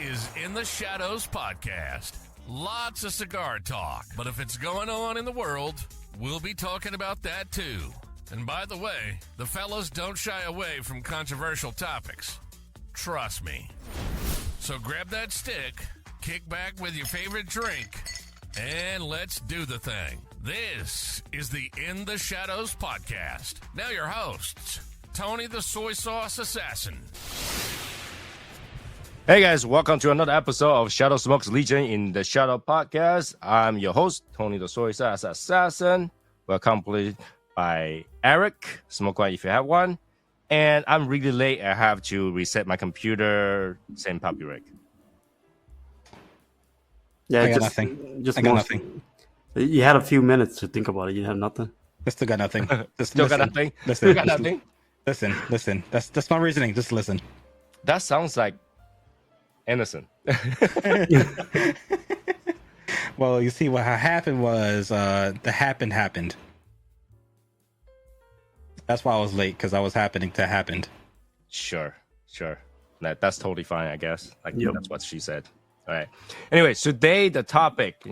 is In the Shadows Podcast. Lots of cigar talk, but if it's going on in the world, we'll be talking about that too. And by the way, the fellas don't shy away from controversial topics. Trust me. So grab that stick, kick back with your favorite drink, and let's do the thing. This is the In the Shadows Podcast. Now your hosts, Tony the Soy Sauce Assassin. Hey guys, welcome to another episode of Shadow Smoke's Legion in the Shadow Podcast. I'm your host, Tony the Soy Sauce Assassin. We're accompanied by Eric, smoke one if you have one. And I'm really late. I have to reset my computer. Same puppy rig. Yeah, I got nothing. You had a few minutes to think about it. You have nothing. I still got nothing. Still got nothing? Listen, got nothing? Listen. That's my reasoning. Just listen. That sounds like innocent. Well, you see, what happened was the happened. That's why I was late, because I was happening to happen. Sure. That's totally fine, I guess. Yep. That's what she said. All right. Anyway, today the topic,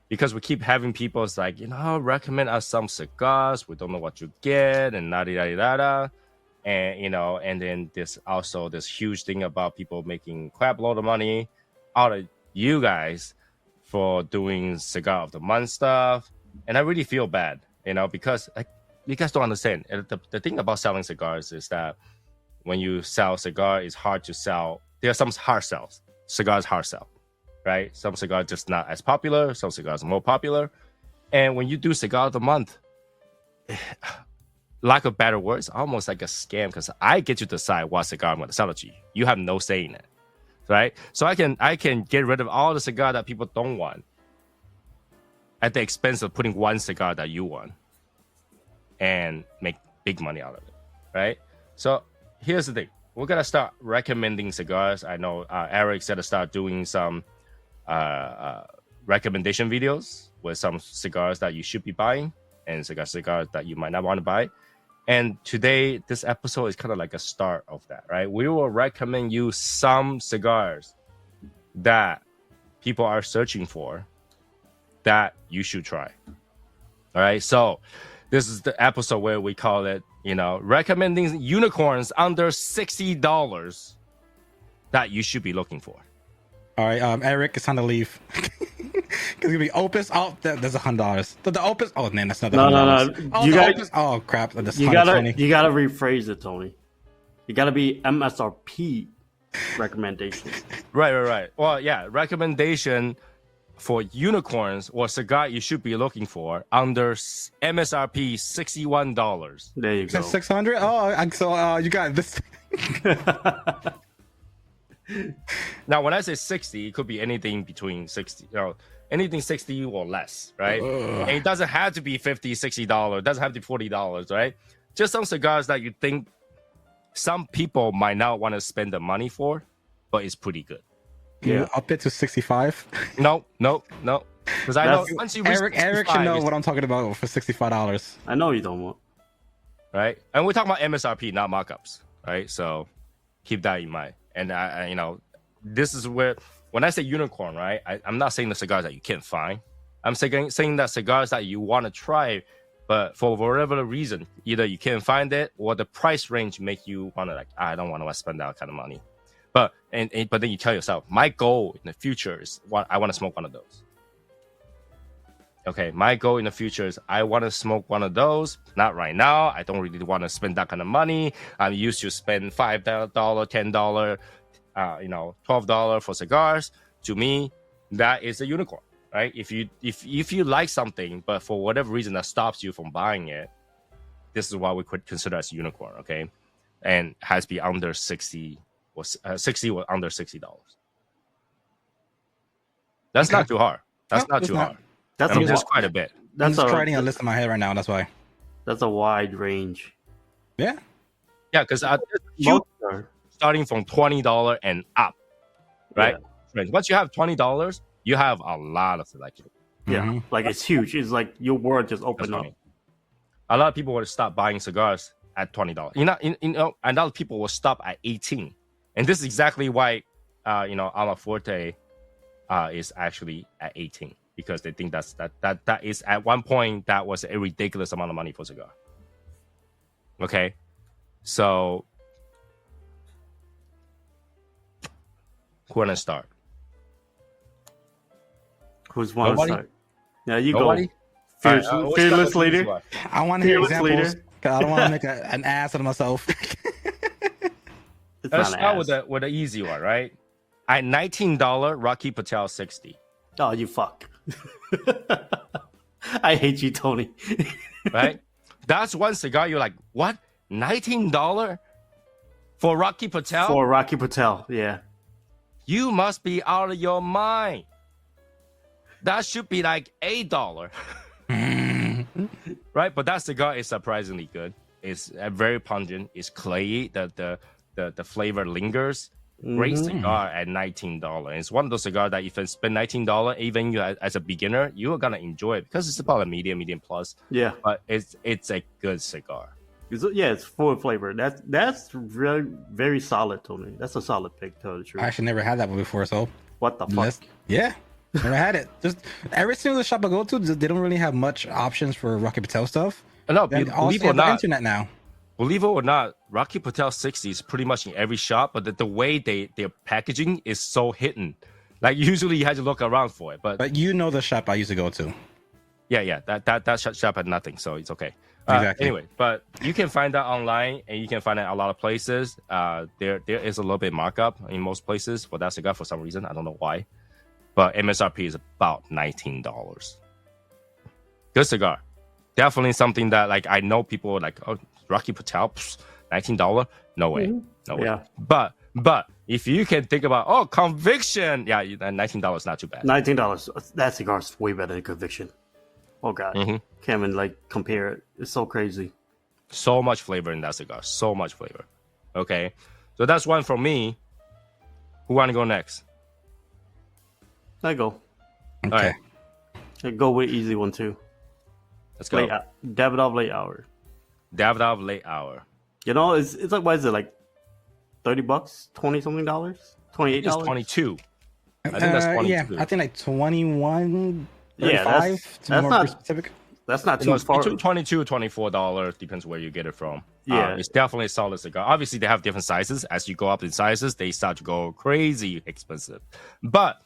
because we keep having people like, recommend us some cigars. We don't know what to get and da-da-da-da-da. And, and then there's also this huge thing about people making crap load of money out of you guys for doing cigar of the month stuff. And I really feel bad, because you guys don't understand. The thing about selling cigars is that when you sell cigar, it's hard to sell. There are some hard sells. Cigars hard sell, right? Some cigars just not as popular. Some cigars are more popular. And when you do cigar of the month, lack of better words, almost like a scam, because I get to decide what cigar I'm going to sell it to you. You have no say in it, right? So I can get rid of all the cigar that people don't want at the expense of putting one cigar that you want and make big money out of it, right? So here's the thing. We're going to start recommending cigars. I know Eric said to start doing some recommendation videos with some cigars that you should be buying and cigars that you might not want to buy. And today, this episode is kind of like a start of that, right? We will recommend you some cigars that people are searching for that you should try. All right. So this is the episode where we call it, recommending unicorns under $60 that you should be looking for. All right, Eric, it's time to leave. Because it'll be Opus. Oh, there's $100. The Opus. Oh man, that's not the $100. No. Oh, Opus. Oh crap. That's you gotta rephrase it, Tony. You gotta be MSRP recommendation. Right. Well, yeah, recommendation for unicorns or cigar you should be looking for under MSRP $61. There you go. 600. Oh, so you got this. Now, when I say 60, it could be anything between 60, anything 60 or less, right? And it doesn't have to be $50, $60. It doesn't have to be $40, right? Just some cigars that you think some people might not want to spend the money for, but it's pretty good. Yeah, up it to 65. No. Because I know once you reach Eric should know what I'm talking about for $65. I know you don't want. Right? And we're talking about MSRP, not markups, right? So keep that in mind. And this is where, when I say unicorn, right, I'm not saying the cigars that you can't find. I'm saying that cigars that you want to try, but for whatever reason, either you can't find it or the price range make you want to I don't want to spend that kind of money. But then you tell yourself, my goal in the future is I want to smoke one of those. Okay, my goal in the future is I want to smoke one of those. Not right now. I don't really want to spend that kind of money. I'm used to spend $5, $10, $12 for cigars. To me, that is a unicorn, right? If you like something, but for whatever reason that stops you from buying it, this is what we could consider as a unicorn, okay? And has to be under 60 or 60 or under $60. That's not too hard. That's not too hard. That's quite a bit. I'm just writing a list in my head right now. That's why. That's a wide range. Yeah, because starting from $20 and up, right? Yeah. Once you have $20, you have a lot of selection. Yeah, like it's huge. It's like your world just opened up. A lot of people will stop buying cigars at $20. And a lot of people will stop at 18. And this is exactly why Alma Forte is actually at 18 because they think that is at one point that was a ridiculous amount of money for cigar. Okay, so who wanna start? Who's one to Nobody? start? Yeah, you Nobody? go. Fearless leader. I want to hear Fearless examples. leader. 'Cause I don't want to make an ass out of myself. It's Let's not start ass. with the easy one, right? At $19, Rocky Patel 60. Oh, you fuck. I hate you, Tony. Right? That's one cigar you're like, what? $19 for Rocky Patel? For Rocky Patel, yeah. You must be out of your mind. That should be like $8. Right? But that cigar is surprisingly good. It's very pungent. It's clayey. The flavor lingers. Great cigar at $19. It's one of those cigars that if you spend $19, even you as a beginner, you are gonna enjoy it because it's about a medium plus. Yeah. But it's a good cigar. It's full of flavor. That's really very solid, Tony. That's a solid pick, to tell the truth. I actually never had that one before, so What the fuck? yeah, never had it. Just every single shop I go to, they don't really have much options for Rocky Patel stuff. No, Then also believe it you or have the not, internet now. believe it or not, Rocky Patel 60 is pretty much in every shop, but the way their packaging is so hidden. Like usually you had to look around for it, but But you know the shop I used to go to. yeah, that shop had nothing, so it's okay. Exactly. Anyway, but you can find that online, and you can find it at a lot of places. There is a little bit markup in most places for that cigar for some reason. I don't know why, but MSRP is about $19. Good cigar, definitely something that like I know people are like, oh, Rocky Patel, $19, no way, no way. Yeah. But if you can think about conviction, yeah, $19 is not too bad. $19. That cigar's way better than Conviction. Oh god, Mhm. can't even like compare it. It's so crazy. So much flavor in that cigar. So much flavor. Okay. So that's one from me. Who want to go next? I go. Okay. All right. I go with easy one too. Let's go. Davidoff late hour. Davidoff late hour. You know, it's like what is it like $30, $20 something dollars, $28. It's 22. I think that's 22. Yeah, I think like 21, Yeah, 35 to be that's more not- specific. That's not You too know, it's far. between $22 $24, depends where you get it from. Yeah. It's definitely a solid cigar. Obviously, they have different sizes. As you go up in sizes, they start to go crazy expensive. But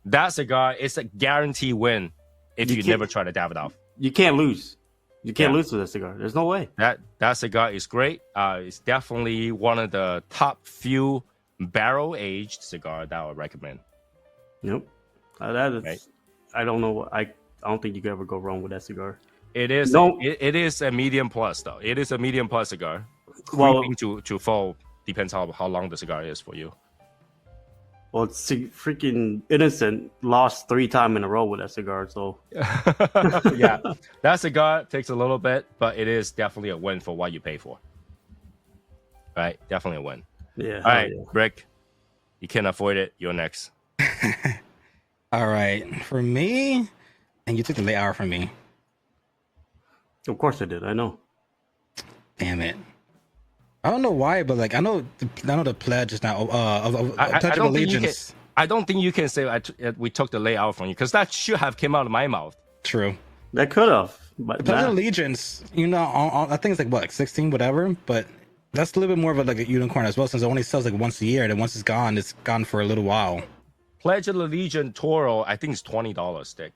that cigar is a guarantee win if You you can't- never try the Davidoff. You can't lose. You can't Yeah. lose with that cigar. There's no way. That cigar is great. It's definitely one of the top few barrel-aged cigar that I would recommend. Nope. That is. Right. I don't know. I don't think you could ever go wrong with that cigar. It is No. it is a medium plus though. It is a medium plus cigar. Well- Creeping to full depends how long the cigar is for you. Well, it's freaking Innocent lost 3 times in a row with that cigar. So Yeah, that cigar takes a little bit, but it is definitely a win for what you pay for. Right, definitely a win. yeah. All right, yeah. Rick, you can't avoid it. You're next. All right, for me, and you took the late hour from me. Of course I did. I know. Damn it! I don't know why, but like I know the pledge is now of I Pledge of don't think you can. Allegiance. I don't think you can say we took the layout from you because that should have came out of my mouth. True. That could have. But Pledge of nah. Allegiance, I think it's like what, like 16, whatever. But that's a little bit more of like a unicorn as well, since it only sells like once a year. And once it's gone for a little while. Pledge of Allegiance Toro, I think it's $20 stick.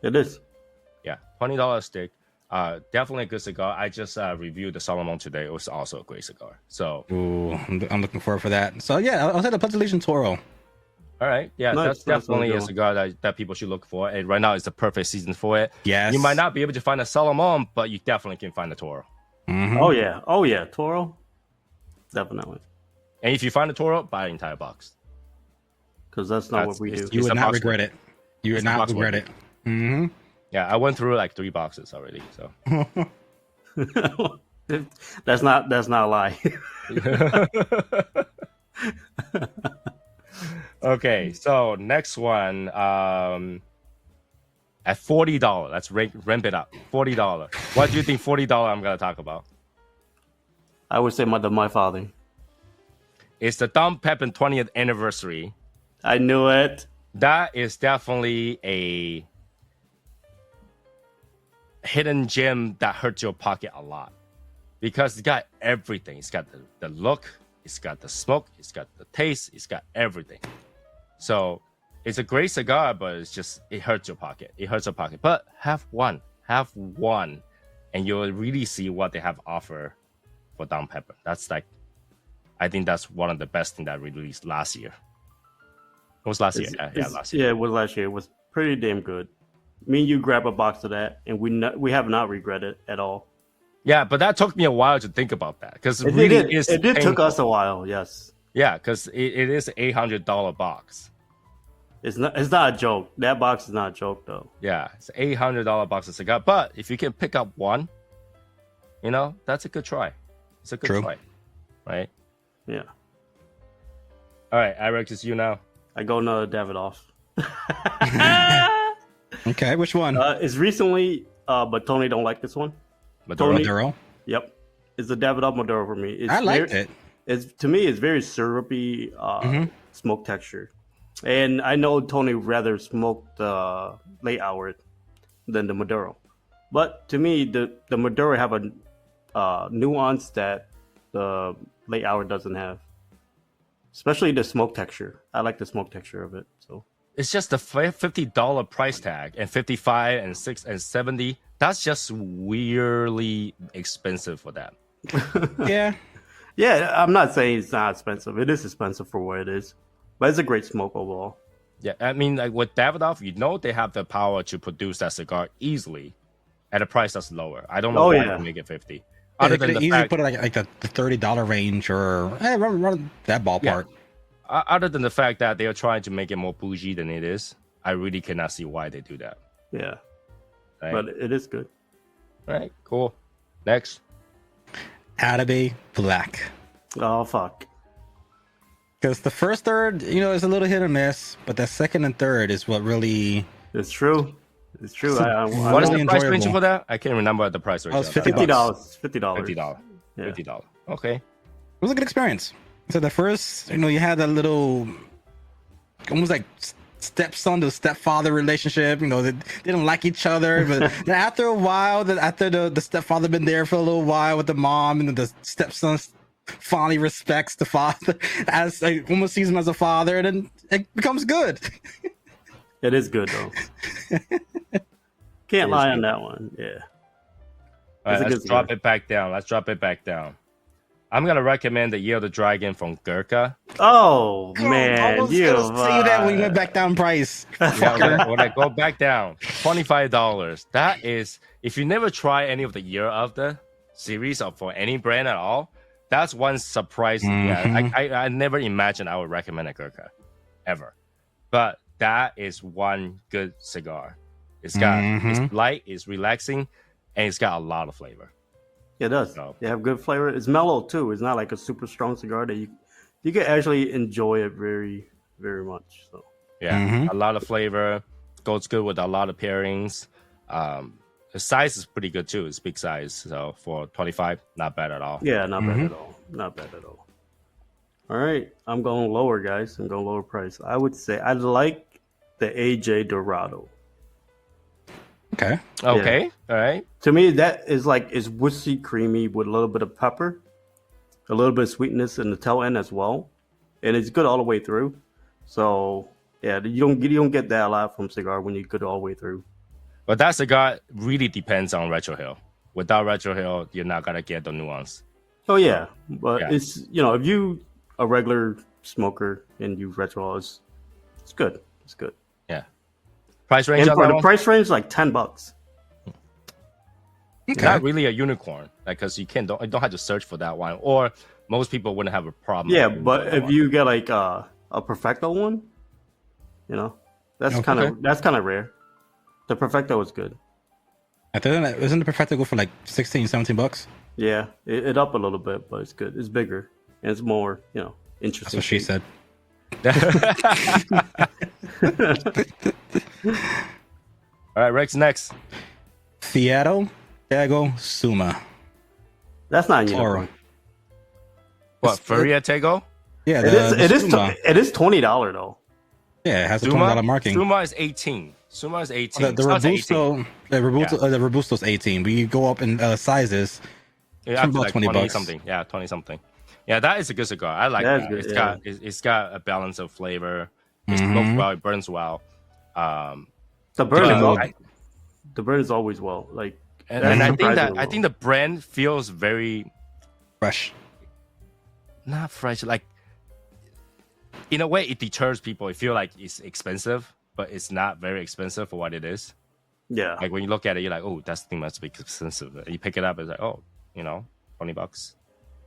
It is. Yeah, $20 stick. Definitely a good cigar. I just reviewed the Solomon today. It was also a great cigar. So, Ooh, I'm looking forward for that. So yeah, I'll say the Pledge of Allegiance Toro. all right, yeah, Nice, that's nice definitely a little cigar that people should look for. And right now, it's the perfect season for it. Yes. You might not be able to find a Solomon, but you definitely can find a Toro. Mhm. Oh yeah. Toro. Definitely. And if you find a Toro, buy an entire box. Because that's not what we do. You It's would a not box regret it. You would It's a not box regret worthy. it. Mm-hmm. Yeah, I went through like 3 boxes already. So, That's not a lie. okay, so next one at $40. Let's ramp it up. $40. What do you think $40 I'm gonna talk about? I would say my father. It's the Dom Pepin 20th anniversary I knew it. That is definitely a hidden gem that hurts your pocket a lot because it's got everything. It's got the look, it's got the smoke, it's got the taste, it's got everything. So it's a great cigar, but it hurts your pocket. It hurts your pocket. But have one, and you'll really see what they have offer for Down Pepper. I think that's one of the best things that released last year. It was last year. Last year. Yeah, it was last year. It was pretty damn good. Me and you grab a box of that, and we have not regretted it at all. Yeah, but that took me a while to think about that because It did took us a while. Yes. Yeah, because it is an $800 box. It's not a joke. That box is not a joke though. Yeah, it's an $800 box of cigar. But if you can pick up one, that's a good try. It's a good try, right? Yeah. All right, Eric, it's you now. I go another Davidoff. Okay, which one? It's recently, but Tony don't like this one. Maduro. Yep, it's the Davidoff Maduro for me. I liked it. To me, it's very syrupy smoke texture, and I know Tony rather smoke the late hour than the Maduro, but to me, the Maduro have a nuance that the late hour doesn't have, especially the smoke texture. I like the smoke texture of it. So it's just the $50 price tag and 55 and 6 and 70. That's just weirdly expensive for that. Yeah. Yeah, I'm not saying it's not expensive. It is expensive for what it is, but it's a great smoke overall. Yeah, I mean, like with Davidoff, they have the power to produce that cigar easily at a price that's lower. I don't know why they make it 50. Other than the fact, put it like the $30 range or run that ballpark. Yeah. Other than the fact that they are trying to make it more bougie than it is, I really cannot see why they do that. Yeah, right? But it is good. All right, cool. Next. Atabey Black. Oh, fuck. Because the first third, is a little hit or miss, but the second and third is what really... It's true. It's true. What is the price range for that? I can't remember the price range. Oh, it's $50. $50. Yeah. $50. Okay. It was a good experience. So the first, you had that little, almost like stepson to stepfather relationship. They didn't like each other, but then after a while, after the stepfather been there for a little while with the mom, and the stepson finally respects the father as almost sees him as a father, and then it becomes good. It is good though. Can't lie on that one. Yeah. All right, let's drop it back down. I'm gonna recommend the Year of the Dragon from Gurkha. Oh man, I was gonna say that when we went back down price. When I go back down, $25. That is, if you never try any of the Year of the series or for any brand at all, that's one surprise. Yeah, I never imagined I would recommend a Gurkha, ever. But that is one good cigar. It's got it's light, it's relaxing, and it's got a lot of flavor. It does. They have good flavor. It's mellow too. It's not like a super strong cigar that you can actually enjoy it very, very much. So yeah, a lot of flavor. Goes good with a lot of pairings. The size is pretty good too. It's big size. So for 25, not bad at all. Yeah, not bad at all. Not bad at all. All right, I'm going lower, guys. I'm going lower price. I would say I like the AJ Dorado. Okay. Yeah. All right. To me, that is it's woody creamy with a little bit of pepper, a little bit of sweetness in the tail end as well, and it's good all the way through. So yeah, you don't get that a lot from cigar when you good all the way through. But that cigar really depends on Retro Hill. Without Retro Hill, you're not gonna get the nuance. Oh yeah, but it's if you a regular smoker and you Retro Hill, it's good. It's good. Yeah. Price range and on for that the one? price range is like $10. Okay. Not really a unicorn, because you don't have to search for that one, or most people wouldn't have a problem. Yeah, but if you get like a Perfecto one, that's kind of rare. The Perfecto is good. I think that isn't the Perfecto go for like $16-17? Yeah, it up a little bit, but it's good. It's bigger and it's more interesting. That's what she said. All right, Rex, next. Tego Suma. That's not a unicorn. What, Feria Tego? Yeah, it is $20 though. Yeah, it has a $20 marking. Suma is 18. Suma is 18. The Robusto, the Robusto's 18. But you go up in sizes. Yeah, up to like 20 something. Yeah, 20 something. Yeah, that is a good cigar. I like that. It's got a balance of flavor. It smokes well. It burns well. The burn is always well. Like, and I think the brand feels very fresh. Not fresh. Like, in a way, it deters people. It feels like it's expensive, but it's not very expensive for what it is. Yeah. Like when you look at it, you're like, oh, that thing must be expensive. And you pick it up, it's like, oh, $20.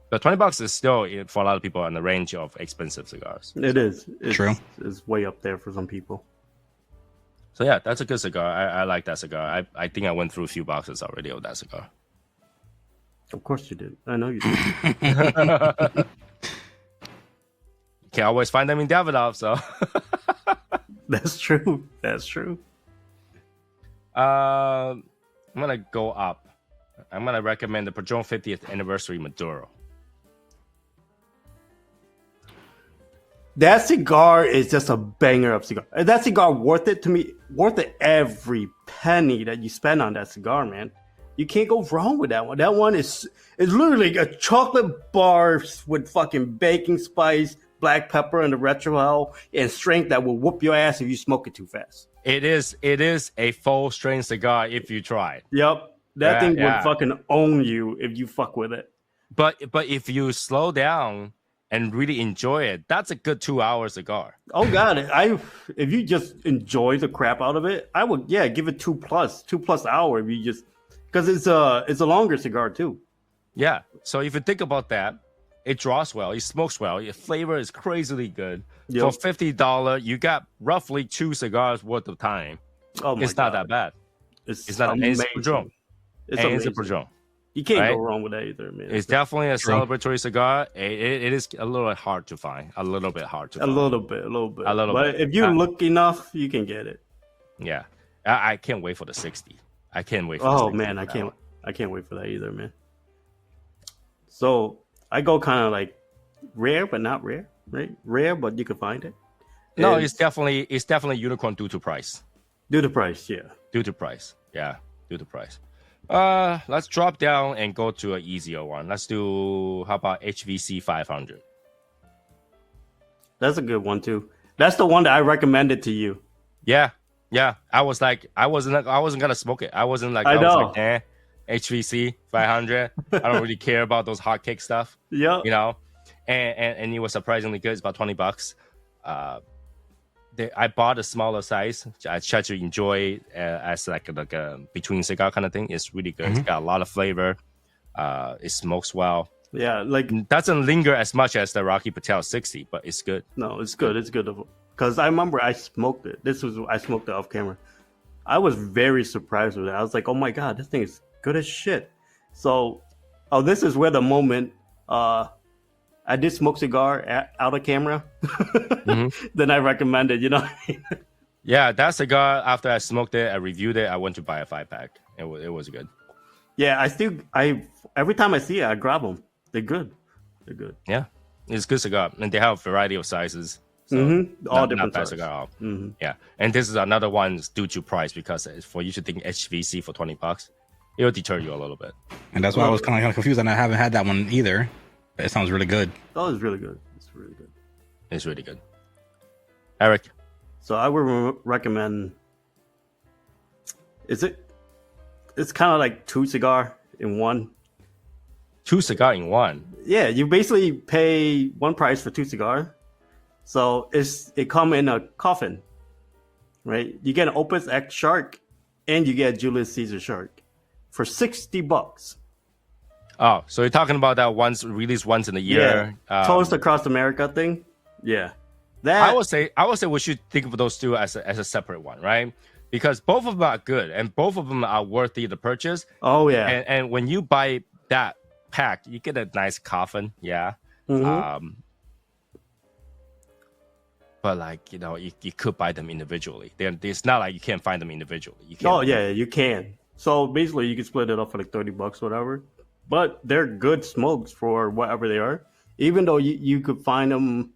But $20 is still, for a lot of people, in the range of expensive cigars. It is. It's, True. It's way up there for some people. So yeah, that's a good cigar. I like that cigar. I think I went through a few boxes already of that cigar. Of course you did. I know you did. You can't always find them in Davidoff, so. That's true. That's true. I'm going to go up. I'm going to recommend the Padron 50th Anniversary Maduro. That cigar is just a banger of cigar. That cigar worth it to me. Worth it every penny that you spend on that cigar, man. You can't go wrong with that one. That one is literally a chocolate bar with fucking baking spice, black pepper, and the retrohale and strength that will whoop your ass if you smoke it too fast. It is a full strength cigar if you try it. Yep. That thing would fucking own you if you fuck with it. But if you slow down and really enjoy it, that's a good 2 hour cigar. Oh god, if you just enjoy the crap out of it, I would give it 2+ hour if you just, because it's a longer cigar too. Yeah. So if you think about that, it draws well, it smokes well, your flavor is crazily good. Yep. For $50, you got roughly 2 cigars worth of time. Oh my It's not that bad. It's not amazing. It's a Padron. You can't go wrong with that either, man. It's definitely a celebratory cigar. It is a little hard to find. A little bit hard to find. A little bit. But if you look enough, you can get it. Yeah. I can't wait for the 60. I can't wait for the 60. Oh, man. I can't wait for that either, man. So I go kind of like rare, but not rare, right? Rare, but you can find it. No, it's definitely unicorn due to price. Due to price, yeah. Due to price. Yeah, due to price. Let's drop down and go to an easier one. Let's do, how about HVC 500? That's a good one too. That's the one that I recommended to you. Yeah. I was like, I wasn't gonna smoke it. I was like, HVC 500. I don't really care about those hot cake stuff. Yeah. And it was surprisingly good. It's about $20. I bought a smaller size. I try to enjoy as like a between cigar kind of thing. It's really good. It's got a lot of flavor. It smokes well. Yeah, like it doesn't linger as much as the Rocky Patel 60, but it's good. No, it's good. It's good. Because I remember I smoked it. I smoked it off camera. I was very surprised with it. I was like, oh my god, this thing is good as shit. So, this is where the moment I did smoke cigar out of camera. Then I recommended, Yeah, that cigar, after I smoked it, I reviewed it, I went to buy a 5-pack. It was good. Yeah, every time I see it, I grab them. They're good. Yeah, it's a good cigar. And they have a variety of sizes. So all different sizes. Cigar. Yeah, and this is another one due to price, because for you to think HVC for $20, it'll deter you a little bit. And that's why I was kind of confused, and I haven't had that one either. It sounds really good. Oh, it's really good. It's really good. Eric? So I would recommend... It's kind of like 2 cigar in one. 2 cigar in one? Yeah, you basically pay one price for 2 cigar. So it come in a coffin, right? You get an Opus X Shark, and you get a Julius Caesar Shark for $60. Oh, so you're talking about that released once in a year? Yeah. Toast Across America thing? Yeah. That I would say we should think of those two as a separate one, right? Because both of them are good and both of them are worthy to purchase. Oh yeah. And when you buy that pack, you get a nice coffin, yeah. But like, you could buy them individually. It's not like you can't find them individually. You can't. Oh yeah, you can. So basically you can split it up for like $30, whatever. But they're good smokes for whatever they are. Even though you could find them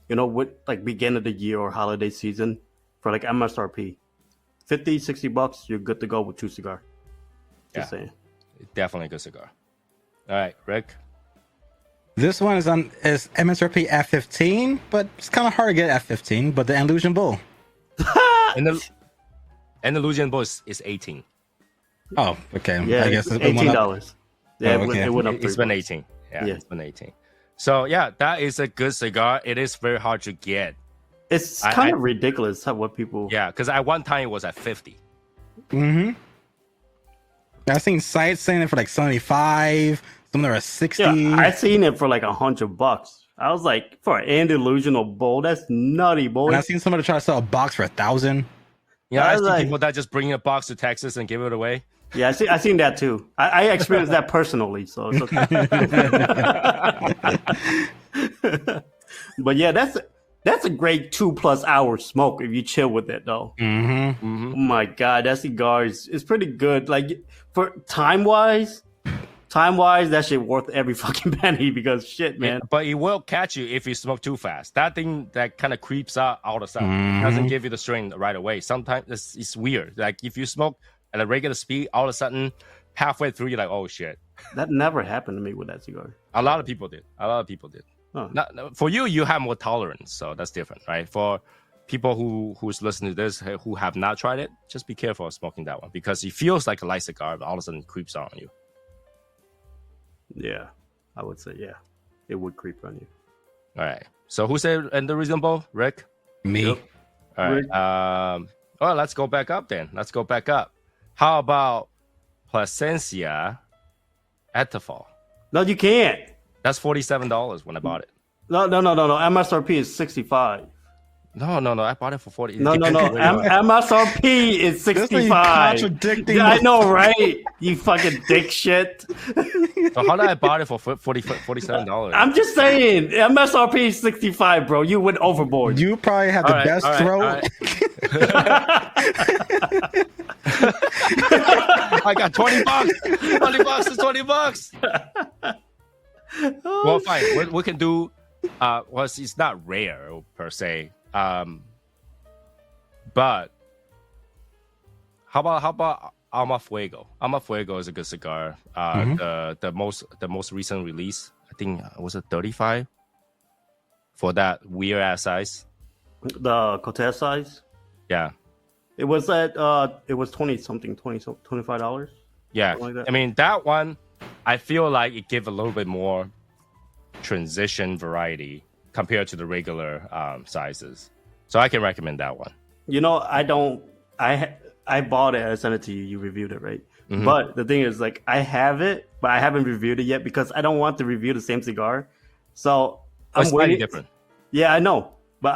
with like beginning of the year or holiday season for like MSRP, $50-$60, you're good to go with 2 cigar. Just saying. Definitely a good cigar. All right, Rick. This one is MSRP F15, but it's kind of hard to get F15. But the Illusion Bull. And the Illusion Bull is 18. Oh, okay. Yeah, I guess it's $18. Yeah, okay. it went up. It's been $3. 18. Yeah, it's been 18. So yeah, that is a good cigar. It is very hard to get. It's kind of ridiculous how what people. Yeah, because at one time it was at 50. Mm-hmm. I've seen sites saying it for like 75. Some are at 60. Yeah, I seen it for like $100. I was like, for an delusional bowl, that's nutty, boy. And I've seen somebody try to sell a box for 1,000. Yeah, I I was see like- people that just bring a box to Texas and give it away. Yeah, I seen that too. I experienced that personally, so it's okay. But yeah, that's a great 2+ hour smoke if you chill with it though. Mm-hmm. Oh my god, that cigar is pretty good. Like for time wise, that shit worth every fucking penny because shit, man. But it will catch you if you smoke too fast. That thing that kind of creeps out all of a sudden. Doesn't give you the strain right away. Sometimes it's weird. Like if you smoke at a regular speed, all of a sudden, halfway through, you're like, oh shit. That never happened to me with that cigar. A lot of people did. Huh. For you have more tolerance, so that's different, right? For people who's listening to this who have not tried it, just be careful of smoking that one because it feels like a light cigar, but all of a sudden it creeps out on you. Yeah, I would say it would creep on you. All right. So who said and the reasonable? Rick? Me. Yep. All right. Well, let's go back up then. How about Plasencia Etafal? No, you can't. That's $47 when I bought it. No. MSRP is $65. No. I bought it for 40. No. MSRP is That's why you $65. contradicting Yeah, I yourself. know, right? You fucking dick shit. So how did I bought it for $47? I'm just saying, MSRP is $65, bro. You went overboard. You probably have the best throat. I got $20. $20 is $20. Well, fine. We can do. Well, it's not rare per se. But how about Alma Fuego? Alma Fuego is a good cigar. The most recent release, I think, was it 35 for that weird ass size. The Cortez size. Yeah. It was at it was $25. Yeah. Something like that. I mean, that one, I feel like it gave a little bit more transition variety compared to the regular sizes. So I can recommend that one. I don't. I bought it. I sent it to you. You reviewed it, right? Mhm. But the thing is, like, I have it, but I haven't reviewed it yet because I don't want to review the same cigar. So I'm It's slightly waiting. different. Yeah, I know, but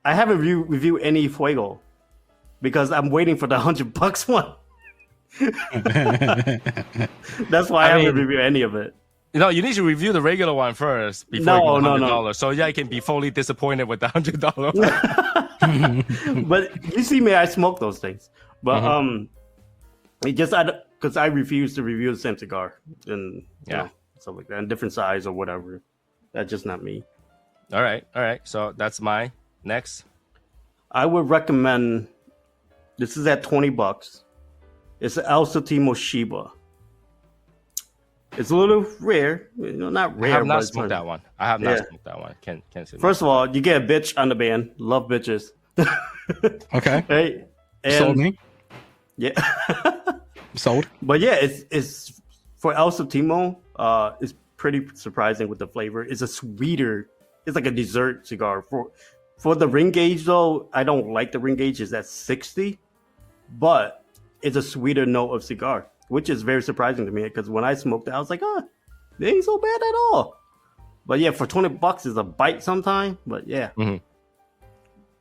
I haven't reviewed any Fuego because I'm waiting for the $100 one. That's why I haven't reviewed any of it. No, you need to review the regular one first before you get $100. No. So yeah, I can be fully disappointed with the $100 one. But you see me, I smoke those things. But it just because I refuse to review the same cigar and stuff like that, and different size or whatever. That's just not me. All right. So that's my next. I would recommend. This is at $20. It's an El Sotimo Shiba. It's a little rare, not rare. I have not but it's smoked that one. I have not smoked that one. Can't say. First of all, you get a bitch on the band. Love bitches. Okay. Hey, and, Sold me. Yeah. Sold. But yeah, it's for El Sotimo. It's pretty surprising with the flavor. It's a sweeter. It's like a dessert cigar. For the ring gauge though, I don't like the ring gauge. It's at 60, but it's a sweeter note of cigar, which is very surprising to me because when I smoked it, I was like, it ain't so bad at all. But yeah, for $20 is a bite sometime. But yeah. All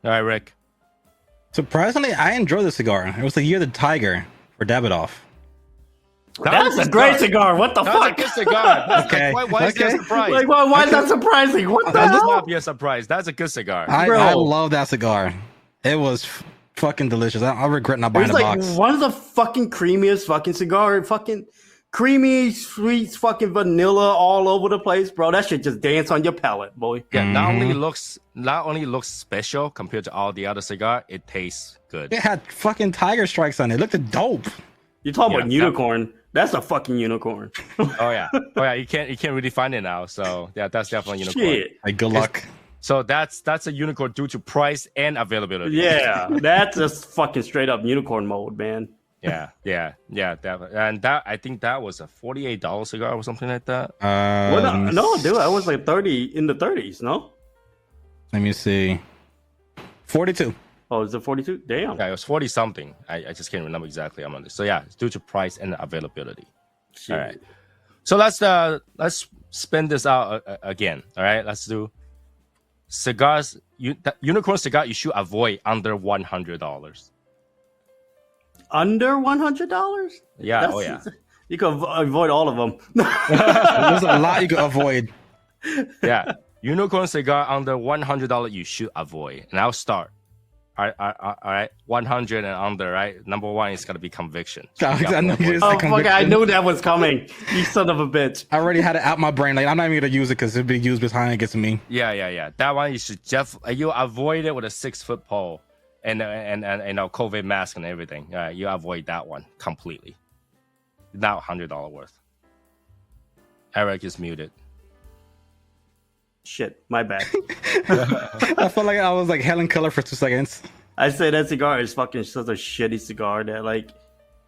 right, Rick. Surprisingly, I enjoyed the cigar. It was the year of the Tiger for Davidoff. That's a great cigar. What the That's fuck? a good cigar. Okay. Why is that a surprise? Like, why is that surprising? What the That does hell? not be a surprise. That's a good cigar. I love that cigar. It was fucking delicious. I regret not buying It's a like box. one of the fucking creamiest fucking cigar. Fucking creamy, sweet, fucking vanilla all over the place, bro. That shit just dance on your palate, boy. Yeah, not only looks special compared to all the other cigar, it tastes good. It had fucking tiger strikes on it. It looked dope. You talking Yeah, about unicorn? That's a fucking unicorn. Oh yeah. You can't really find it now. So yeah, that's definitely a unicorn. Shit. Like, good luck. So that's a unicorn due to price and availability. Yeah, that's just fucking straight up unicorn mode, man. Yeah. And that I think that was a $48 cigar or something like that. Well, no, dude, I was like 30 in the 30s. No, Let me see. 42. oh, is it 42? Damn. Yeah, it was 40 something. I just can't remember exactly how much. So yeah, it's due to price and availability. Shit. All right. So let's spin this out again. All right, let's do cigars. Unicorn cigar you should avoid under $100. Under $100? Yeah. Oh yeah. You can avoid all of them. There's a lot you can avoid. Yeah. Unicorn cigar under $100 you should avoid. And I'll start. All right. 100 and under, right? Number one is gonna be conviction. So you got I know to avoid you that. Oh, fuck, I knew that was coming. You son of a bitch. I already had it out my brain. Like, I'm not even gonna use it because it'd be used behind against me. Yeah. That one you should you avoid it with a 6-foot pole and COVID mask and everything. You avoid that one completely. Not $100 worth. Eric is muted. Shit, my bad. I felt like I was like Helen Keller for 2 seconds. I say that cigar is fucking such a shitty cigar that like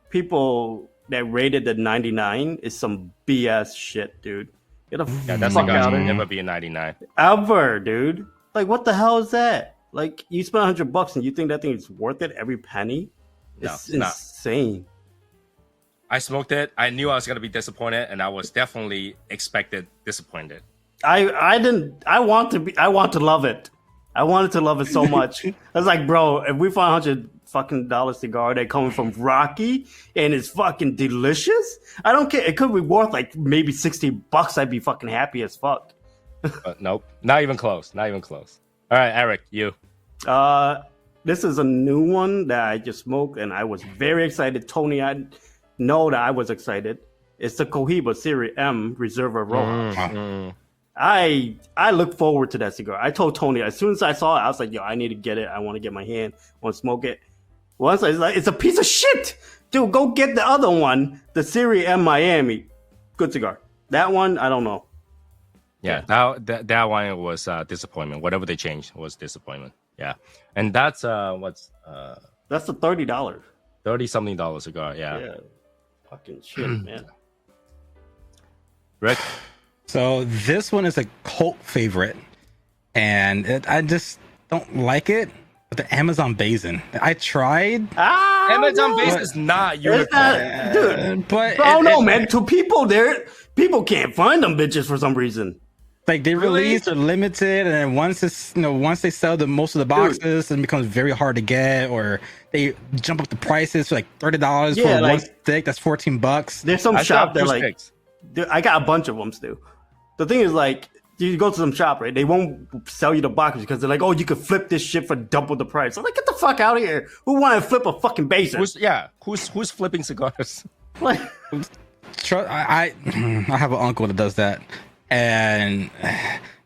people that rated the 99 is some BS shit, dude. Get the That fuck cigar out should of never be a 99. ever, dude. Like, what the hell is that? Like, you spend $100 and you think that thing is worth it every penny? No, It's it's not. insane. I smoked it. I knew I was gonna be disappointed, and I was definitely disappointed. I want to love it. I wanted to love it so much. I was like, bro, if we find $100 cigar that coming from Rocky and it's fucking delicious, I don't care. It could be worth like maybe $60. I'd be fucking happy as fuck. But nope, not even close. All right, Eric, you. This is a new one that I just smoked and I was very excited. Tony, I know that I was excited. It's the Cohiba Series M Reserva Roja. I look forward to that cigar. I told Tony as soon as I saw it, I was like, yo, I need to get it. I want to get my hand. I want to smoke it. Once I was like, it's a piece of shit. Dude, go get the other one, the Series M Miami. Good cigar. That one, I don't know. Yeah, that one was disappointment. Whatever they changed was disappointment. Yeah, and that's That's the $30. $30-something cigar. Yeah. Fucking shit, man. Rick. So this one is a cult favorite, and I just don't like it. But the Amazon Basin, I tried. Amazon no. Base is not It's unicorn. not, dude. But I don't know, man. To people there, people can't find them bitches for some reason. like they Really? release, they're limited, and then once they sell most of the boxes, it becomes very hard to get, or they jump up the prices to like $30 Yeah, for like- one stick. That's $14. There's some I shop got that two like, sticks. dude, I got a bunch of them still. The thing is, like, you go to some shop, right? They won't sell you the boxes because they're like, oh, you could flip this shit for double the price. I'm like, get the fuck out of here. Who want to flip a fucking basin? Who's flipping cigars? Like, I have an uncle that does that, and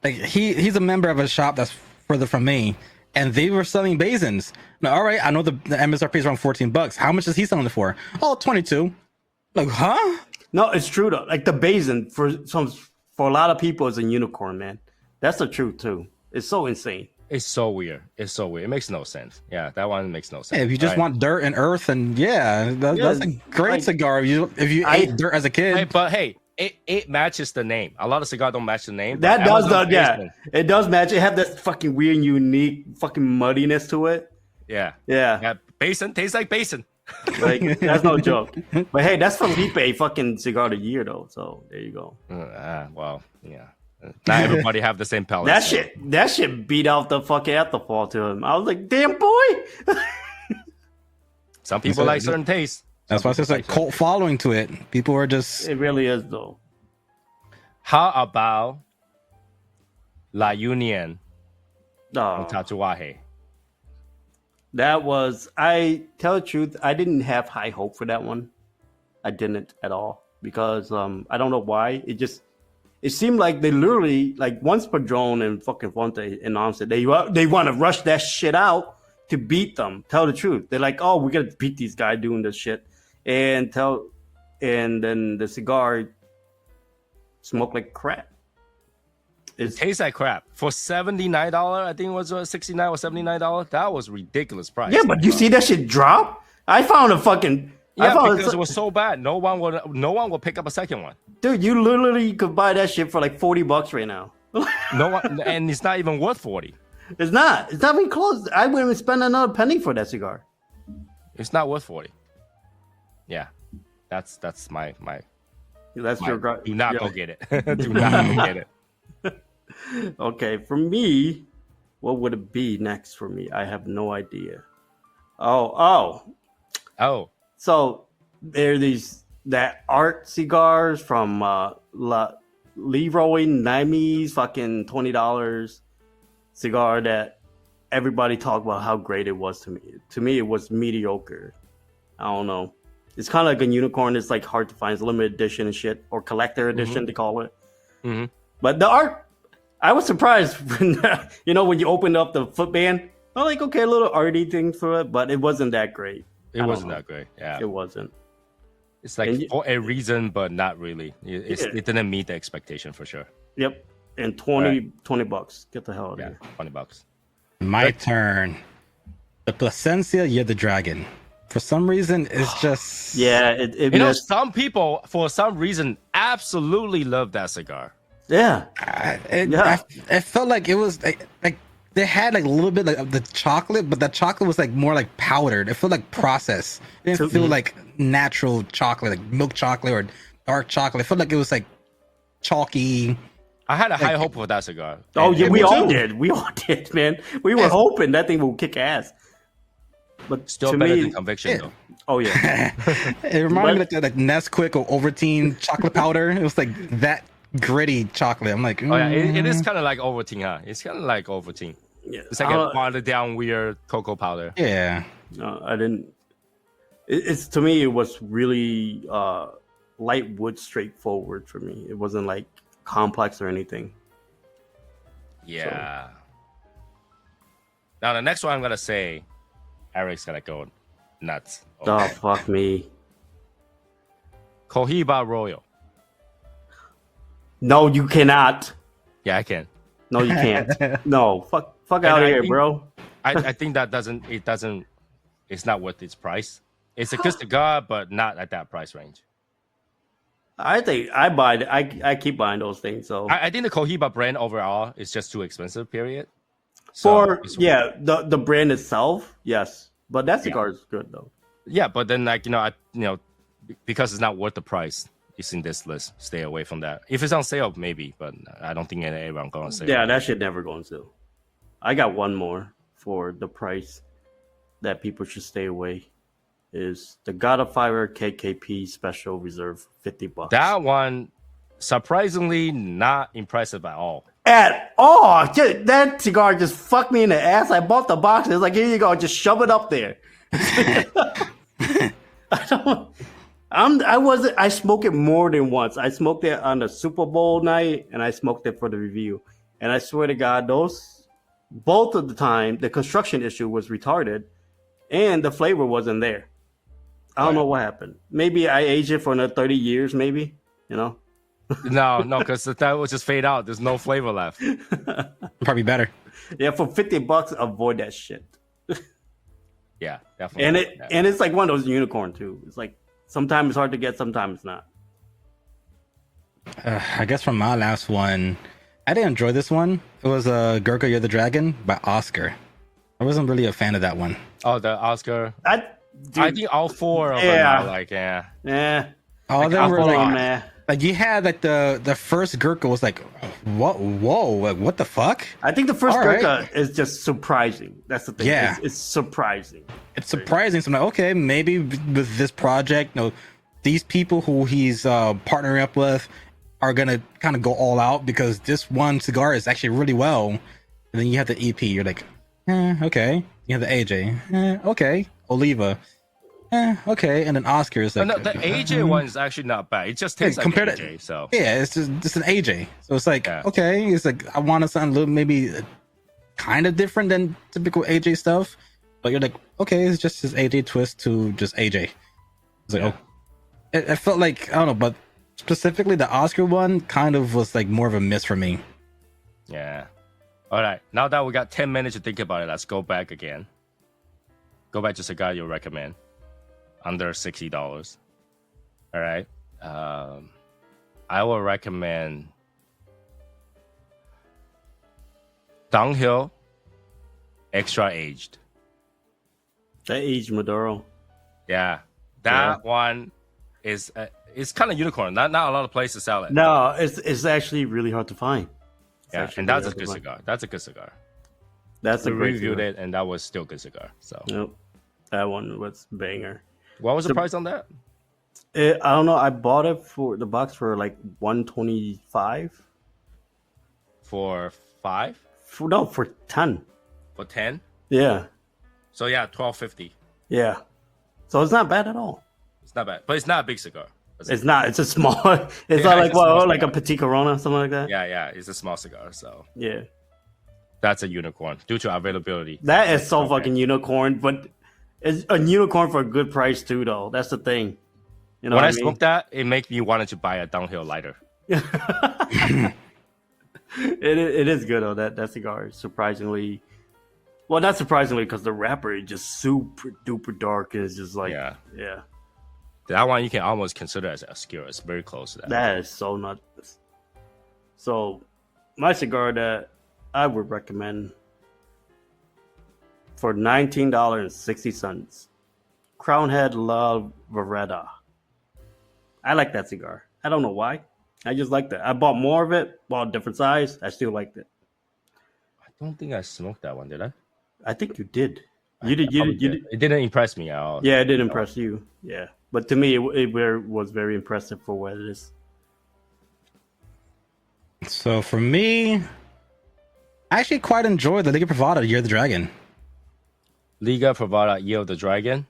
like he's a member of a shop that's further from me, and they were selling basins. Now, all right, I know the MSRP is around $14. How much is he selling it for? Oh, 22. Like, huh? no, it's true though. Like the basin for a lot of people is a unicorn, man. That's the truth too. It's so insane. It's so weird. It makes no sense. Yeah, that one makes no sense. Hey, if you just All right. want dirt and earth, and that's a great like- cigar. If you ate dirt as a kid, Hey, but hey, it matches the name. A lot of cigars don't match the name. That but does, Amazon yeah. Basement- It does match. It have that fucking weird, unique, fucking muddiness to it. Yeah. Yeah, Basin tastes like basin. like that's no joke. But hey, that's Felipe fucking cigar of the year though. So there you go. Well, yeah. Not everybody have the same palate. That shit beat out the fucking afterfall to him. I was like, damn boy. Some people like certain tastes. that's why it's just a cult following to it. People are just It really is though. How about La Union No, Tatuaje? that was. I tell the truth, I didn't have high hope for that one. I didn't at all. because I don't know why. It seemed like they literally, like, once Padron and fucking Fonte announced it, they want to rush that shit out to beat them. Tell the truth. They're like, oh, we got to beat these guys doing this shit. And then the cigar smoked like crap. It tastes like crap. For $79, I think it was $69 or $79. That was ridiculous price. Yeah, but you see that shit drop? I found a fucking... because it was so bad. No one will pick up a second one. Dude, you literally could buy that shit for like $40 right now. No one, and it's not even worth 40. It's not even close. I wouldn't even spend another penny for that cigar. It's not worth 40. Yeah, that's my. That's your. Do not go get it. Do not go get it. Okay, for me, what would it be next for me? I have no idea. Oh. So there are that art cigars from Leroy Nimes, fucking $20 cigar that everybody talked about how great it was to me. To me, it was mediocre. I don't know. It's kind of like a unicorn. It's like hard to find. It's limited edition and shit, or collector edition, they call it. Mm-hmm. But the art, I was surprised when when you opened up the footband. I'm like, okay, a little arty thing for it, but it wasn't that great. It wasn't that great. Yeah, it wasn't. It's like for a reason, but not really. It didn't meet the expectation for sure. Yep, and $20. Get the hell out of here. $20. My turn. The Plasencia Year the Dragon. For some reason, it's just some people for some reason absolutely love that cigar. Yeah, I felt like it was like they had like a little bit like of the chocolate, but that chocolate was like more like powdered. It felt like processed. It didn't feel like natural chocolate, like milk chocolate or dark chocolate. It felt like it was like chalky. I had a high hope for that cigar. Oh yeah, we all did. We all did, man. We were hoping that thing would kick ass. But still better than Conviction, though. Oh yeah, it reminded me of like Nesquik or Ovaltine chocolate powder. It was like that gritty chocolate. I'm like, oh yeah, it is kind of like Ovaltine, huh? It's kind of like Ovaltine. Yeah, it's like a watered down weird cocoa powder. Yeah, I didn't. It's to me, it was really light wood, straightforward for me. It wasn't like complex or anything. Yeah. So. Now the next one I'm gonna say, Eric's gonna go nuts. Oh fuck me. Cohiba Royal. No, you cannot. Yeah, I can. No, you can't. No, fuck out of here, bro. I think that it's not worth its price. It's a good cigar, but not at that price range. I think I keep buying those things. So I think the Cohiba brand overall is just too expensive. Period. So the brand itself, yes, but that cigar is good though. Yeah, but then because it's not worth the price, it's in this list. Stay away from that. If it's on sale, maybe, but I don't think anyone going on sale. Yeah, that should never go on sale. I got one more for the price that people should stay away. Is the God of Fire KKP Special Reserve $50? That one, surprisingly, not impressive at all. At all, that cigar just fucked me in the ass. I bought the box. It's like, here you go, just shove it up there. I smoked it more than once. I smoked it on the Super Bowl night, and I smoked it for the review. And I swear to God, both of the time, the construction issue was retarded, and the flavor wasn't there. I don't know what happened. Maybe I aged it for another 30 years, maybe, No, because that will just fade out. There's no flavor left. Probably better. Yeah, for $50, avoid that shit. Yeah, definitely. And it's like one of those unicorn too. It's like sometimes it's hard to get, sometimes it's not. I guess from my last one, I didn't enjoy this one. It was Gurkha You're the Dragon by Oscar. I wasn't really a fan of that one. Oh, the Oscar. I think all four of them are like, yeah. All of them were like, meh. Like you had like the first Gurkha was like, whoa, like, what the fuck? I think the first Gurkha is just surprising. That's the thing. Yeah, it's surprising. It's surprising. So I'm like, okay, maybe with this project, these people who he's partnering up with are gonna kind of go all out because this one cigar is actually really well. And then you have the EP. You're like, okay. You have the AJ. Okay. Oliva. Okay, and then Oscar is like The AJ one is actually not bad. It just tastes like compared AJ. So yeah, it's just an AJ. So it's like Yeah. okay, it's like I wanted something a little maybe kind of different than typical AJ stuff, but you're like okay, it's just this AJ twist to just AJ. It's like Yeah. it felt like I don't know, but specifically the Oscar one kind of was like more of a miss for me. yeah. All right. Now that we got 10 minutes to think about it, let's go back again. Go back to cigar you recommend. Under $60. All right. I will recommend Downhill Extra Aged. That aged Maduro. Yeah. That one is it's kind of unicorn. Not a lot of places sell it. No, it's actually really hard to find. Yeah, and that's a good cigar. That's a good cigar. That's We a great reviewed cigar. it, and that was still good cigar. So, Yep. That one was banger. what was the price on that? I don't know. I bought it for the box for like 125. For 5? For 10. For 10? Yeah, So yeah, $12.50. yeah. So it's not bad at all. It's not bad, but it's not a big cigar. It's not. It's a small. It's Yeah, not like it's a small like a cigar. Petit Corona, something like that. Yeah, it's a small cigar, so Yeah. that's a unicorn due to availability. That is so Okay. fucking unicorn, but it's a unicorn for a good price too, though. That's the thing. You know When I what I mean? smoked that, it made me wanted to buy a Downhill lighter. It is good though. That cigar is surprisingly, well, not surprisingly because the wrapper is just super duper dark and it's just like Yeah. yeah. That one you can almost consider as obscure. It's very close to that. That is so nuts. So, my cigar that I would recommend for $19.60, Crown Head La Vereda. I like that cigar. I don't know why. I just like that. I bought more of it, bought a different size. I still liked it. I don't think I smoked that one, did I? I think you did. You did. Probably You did. It didn't impress me at all. Yeah, it did impress you. Yeah, but to me, it was very impressive for what it is. So for me, I actually quite enjoyed the Liga Privada Year of the Dragon. Liga Privada Year of the Dragon.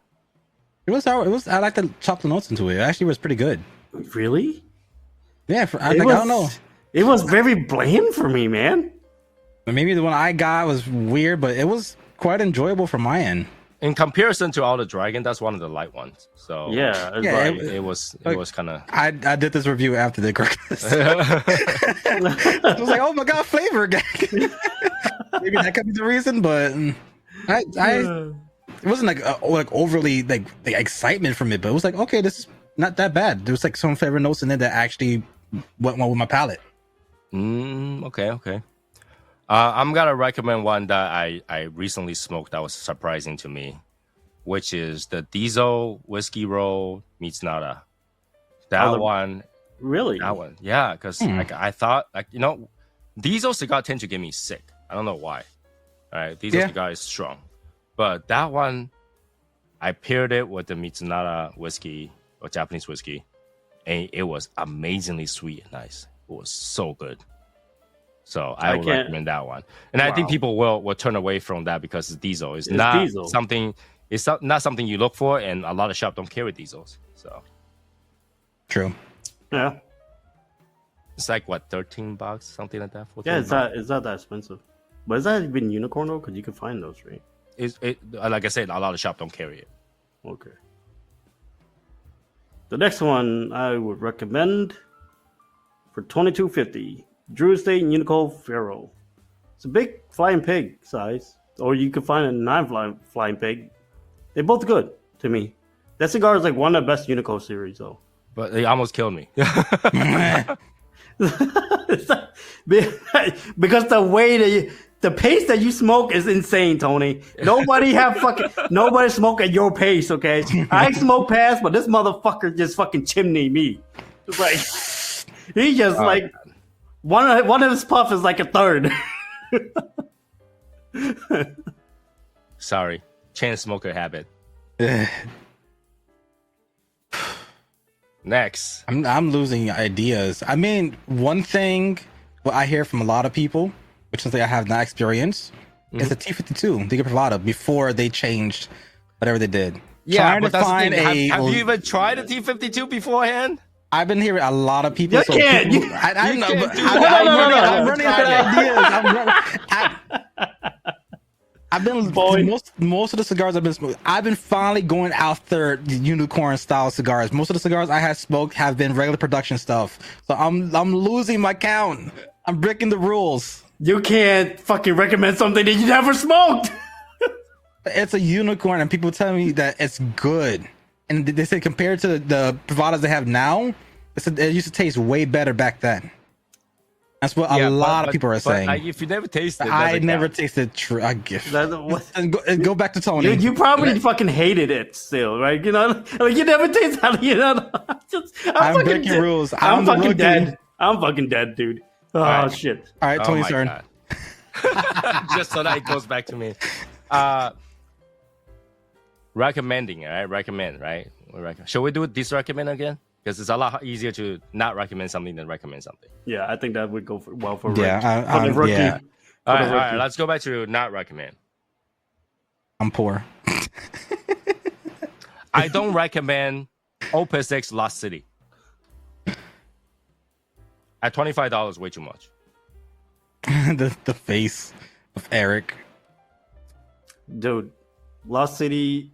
It was I like to chop the notes into it. It actually was pretty good. Really? Yeah, I It don't know. It was very bland for me, man. Maybe the one I got was weird, but it was quite enjoyable from my end. In comparison to all the dragon, that's one of the light ones. So Yeah, it's Yeah, like, it was kind of. I did this review after the carcass. I was like, oh my god, flavor again. Maybe that could be the reason, but I it wasn't like overly like the excitement from it, but it was like okay, this is not that bad. There was like some flavor notes in there that actually went well with my palate. Okay. I'm gonna recommend one that I recently smoked that was surprising to me, which is the Diesel Whiskey Roll meets Nada. That one, really? yeah, because like I thought, like Diesel cigar tend to get me sick. I don't know why. All right, Diesel cigar is strong, but that one, I paired it with the Mitsunada whiskey or Japanese whiskey, and it was amazingly sweet and nice. It was so good. So I would recommend that one. And I think people will turn away from that because it's diesel. It's not diesel. something. It's not something you look for, and a lot of shops don't carry diesels. So True. Yeah. it's like what, $13, something like that. Yeah, $14. it's not that expensive. But is that even unicorn though? Because you can find those, right? Like I said, a lot of shops don't carry it. Okay. The next one I would recommend for $22.50, Drew Estate Unico Faro. It's a big flying pig size, or you could find a non-flying pig. They're both good to me. That cigar is like one of the best Unico series, though. But they almost killed me. Because the pace that you smoke is insane, Tony. Nobody smoke at your pace, okay? I smoke fast, but this motherfucker just fucking chimney me. It's like he just like one of his puffs is like a third. Sorry, chain smoker habit. Next, I'm losing ideas. I mean, one thing what I hear from a lot of people, which is something I have not experienced, is the T52 Liga Privada before they changed whatever they did. Yeah, trying but to that's the find thing. Have you even tried a T52 beforehand? I've been hearing a lot of people. You can't. People, I You know, can't but do I'm, that. I'm No, running try into it. ideas. I've been Boy. most of the cigars I've been smoking. I've been finally going after unicorn style cigars. Most of the cigars I have smoked have been regular production stuff. So I'm losing my count. I'm breaking the rules. You can't fucking recommend something that you never smoked. It's a unicorn, and people tell me that it's good. And they say compared to the providers they have now, it used to taste way better back then. That's what a lot of people are saying. If you never tasted it, I never tasted I guess. Go back to Tony. You probably fucking hated it still, right? You know, like you never tasted how you know. I'm breaking rules. I'm fucking rookie. dead. I'm fucking dead, dude. Oh right. shit. All right, Oh Tony's my turn. God. Just so that it goes back to me. Recommending, all right? Recommend, right? Shall we do this recommend again? Because it's a lot easier to not recommend something than recommend something. Yeah, I think that would go well for Yeah, for the rookie. yeah. All For the right, rookie. let's go back to not recommend. I'm poor. I don't recommend Opus X Lost City. At $25, way too much. the face of Eric. Dude, Lost City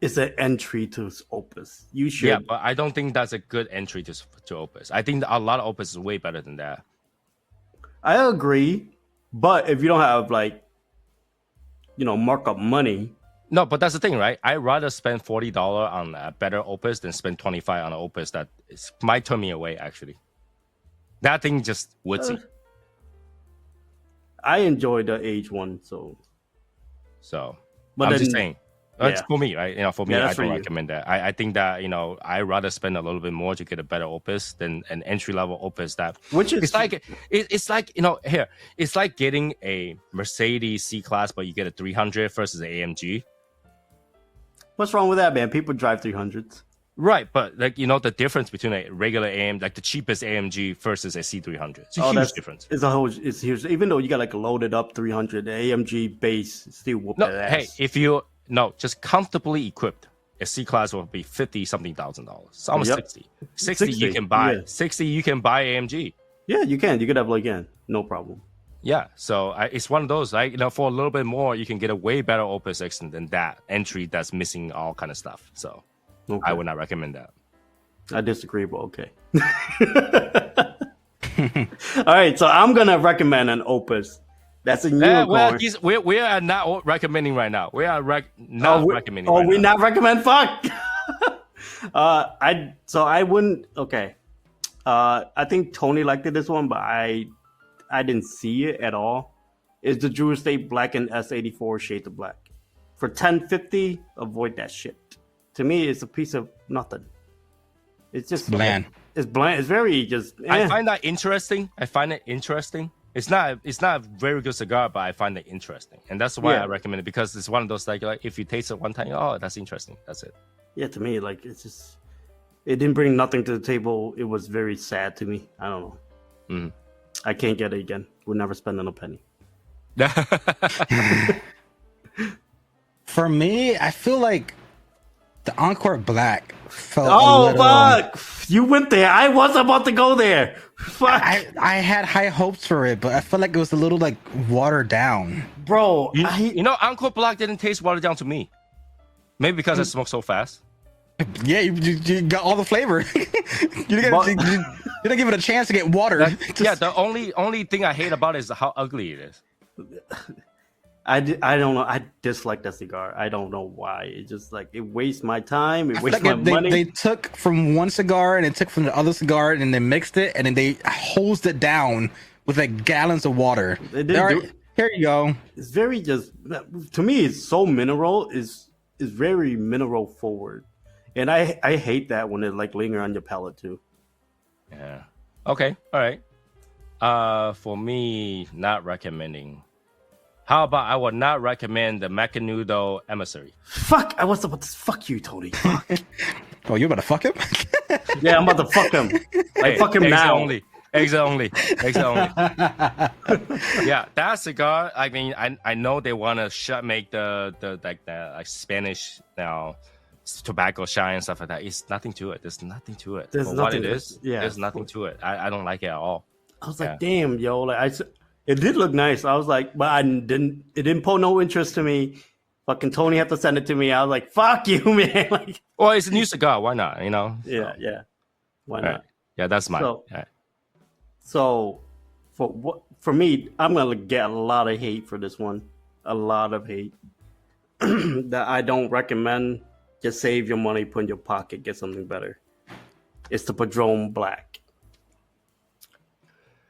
is an entry to Opus. You should. Yeah, but I don't think that's a good entry to Opus. I think a lot of Opus is way better than that. I agree, but if you don't have like, markup money. No, but that's the thing, right? I'd rather spend $40 on a better Opus than spend $25 on an Opus that might turn me away, actually. That thing just woodsy. I enjoy the age one, so. But I'm just saying. It's yeah. for me, right? For me, Yeah, I that's don't for you. recommend that. I think that, I'd rather spend a little bit more to get a better Opus than an entry-level Opus that... Which is... It's like, here, it's like getting a Mercedes C-Class, but you get a 300 versus an AMG. What's wrong with that, man? People drive 300s. Right, but the difference between a regular AM, like the cheapest AMG versus a C300, it's a huge difference. It's huge. Even though you got like a loaded up 300, the AMG base still whoop that ass. Hey, just comfortably equipped, a C-Class will be $50-something thousand, almost 60. 60 you can buy. Yeah. 60 you can buy AMG. Yeah, you can. You could have again, no problem. Yeah, so it's one of those, right? For a little bit more, you can get a way better Opus X than that entry that's missing all kind of stuff. So. Okay. I would not recommend that. I disagree, but okay. All right, so I'm gonna recommend an Opus. That's a unicorn. We are not recommending right now. We are not recommending. Oh, right we now. not recommend. Fuck. I wouldn't. Okay. I think Tony liked this one, but I didn't see it at all. It's the Drew Estate Black and S84 Shades of Black. For $10.50, avoid that shit. To me, it's a piece of nothing. It's just bland. It's bland. It's very just. I find that interesting. It's not a very good cigar, but I find it interesting, and that's why I recommend it, because it's one of those like if you taste it one time, oh, that's interesting. That's it. Yeah, to me, like it's just it didn't bring nothing to the table. It was very sad to me. I don't know. Mm-hmm. I can't get it again. We'll never spend a penny. For me, I feel like the Encore Black felt fuck! You went there. I was about to go there. Fuck! I had high hopes for it, but I felt like it was a little like watered down. Bro, Encore Black didn't taste watered down to me. Maybe because I smoked so fast. Yeah, you got all the flavor. you didn't give it a chance to get watered. The only thing I hate about it is how ugly it is. I don't know. I dislike that cigar. I don't know why. It's just like it wastes my time. It wastes my money. They took from one cigar and they took from the other cigar and they mixed it and then they hosed it down with like gallons of water. Here you go. It's very just to me. It's so mineral. Is very mineral forward, and I hate that when it like linger on your palate too. Yeah. Okay. All right. For me, not recommending. How about I would not recommend the Macanudo Emissary? Fuck! I was about to fuck you, Tony. Fuck. Oh, you about to fuck him? Yeah, I'm about to fuck him. Fuck him now. Exit only. Exit only. Yeah, that cigar. I mean, I know they want to make the like Spanish now tobacco shine and stuff like that. It's nothing to it. There's nothing to it. There's For nothing what it to is. it. Yeah. There's nothing to it. I don't like it at all. I was like, damn, yo, like it did look nice. I was like, but it didn't pull no interest to me. Fucking Tony had to send it to me. I was like, fuck you, man. Like, well, it's a new cigar. Why not? You know? yeah, So, yeah. Why right. not? Yeah, that's mine. So- yeah. So for me, I'm gonna get a lot of hate for this one. A lot of hate that I don't recommend. Just save your money, put in your pocket, get something better. It's the Padron Black.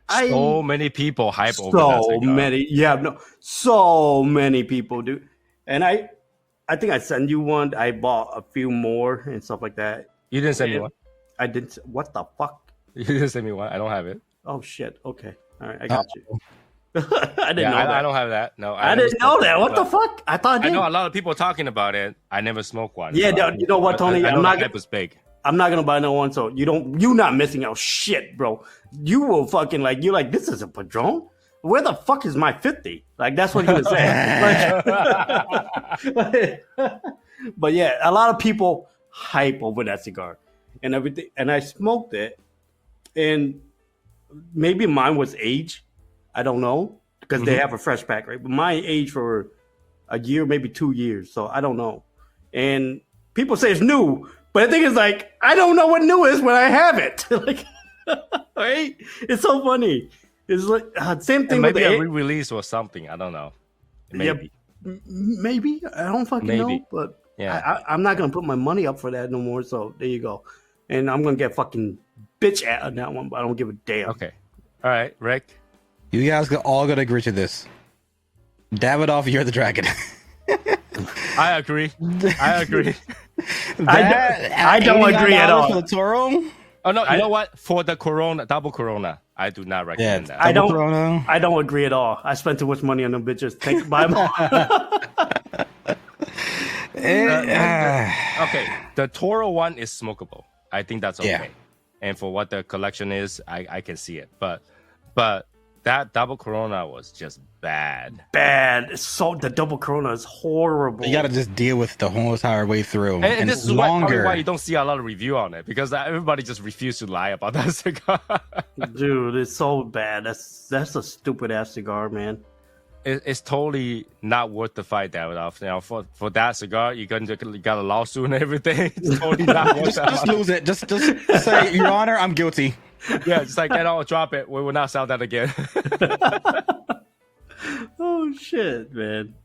So many people hype over that So cigar. many, yeah, no, so many people do. And I think I sent you one. I bought a few more and stuff like that. You didn't send me one. I didn't. What the fuck? You didn't send me one. I don't have it. Oh shit. Okay. All right. I got you. I didn't know that. I don't have that. No, I never didn't know smoked that. it, What the but fuck? I thought I I did. know a lot of people talking about it. I never smoked one. Yeah, but you know what, Tony? I know I'm not the gonna. hype was big. I'm not gonna buy no one. So you're not missing out shit, bro. You will fucking like. You're like, this is a Padron. Where the fuck is my 50? Like that's what you would say. But yeah, a lot of people hype over that cigar and everything. And I smoked it, and maybe mine was age. I don't know because they have a fresh pack, right? But mine aged for a year, maybe 2 years. So I don't know. And people say it's new, but the thing is, like, I don't know what new is when I have it. Like, right? It's so funny. It's like same thing And with maybe the a re-release or something. I don't know. Maybe. maybe I don't fucking know, Maybe. but Yeah. I'm not gonna put my money up for that no more. So there you go, and I'm gonna get fucking bitch at on that one, but I don't give a damn. Okay. All right, Rick. You guys all gotta agree to this. Davidoff, you're the dragon. I agree. I agree. I don't agree at all. For the Toro? Oh no, you know what? For the Corona, double Corona, I do not recommend that. I don't. Corona. I don't agree at all. I spent too much money on them bitches. Buy more. Okay, the Toro one is smokable. I think that's okay. Yeah. And for what the collection is, I can see it. But that double Corona was just bad. Bad. So the double Corona is horrible. You gotta just deal with the whole entire way through. And this it's is probably longer. why you don't see a lot of review on it, because everybody just refused to lie about that cigar. Dude, it's so bad. That's a stupid ass cigar, man. It's totally not worth the fight, Davidoff. You know, for that cigar, you got a lawsuit and everything. It's totally not worth that. Just lose it. Just say, Your Honor, I'm guilty. Yeah, it's like, drop it. We will not sell that again. Oh shit, man.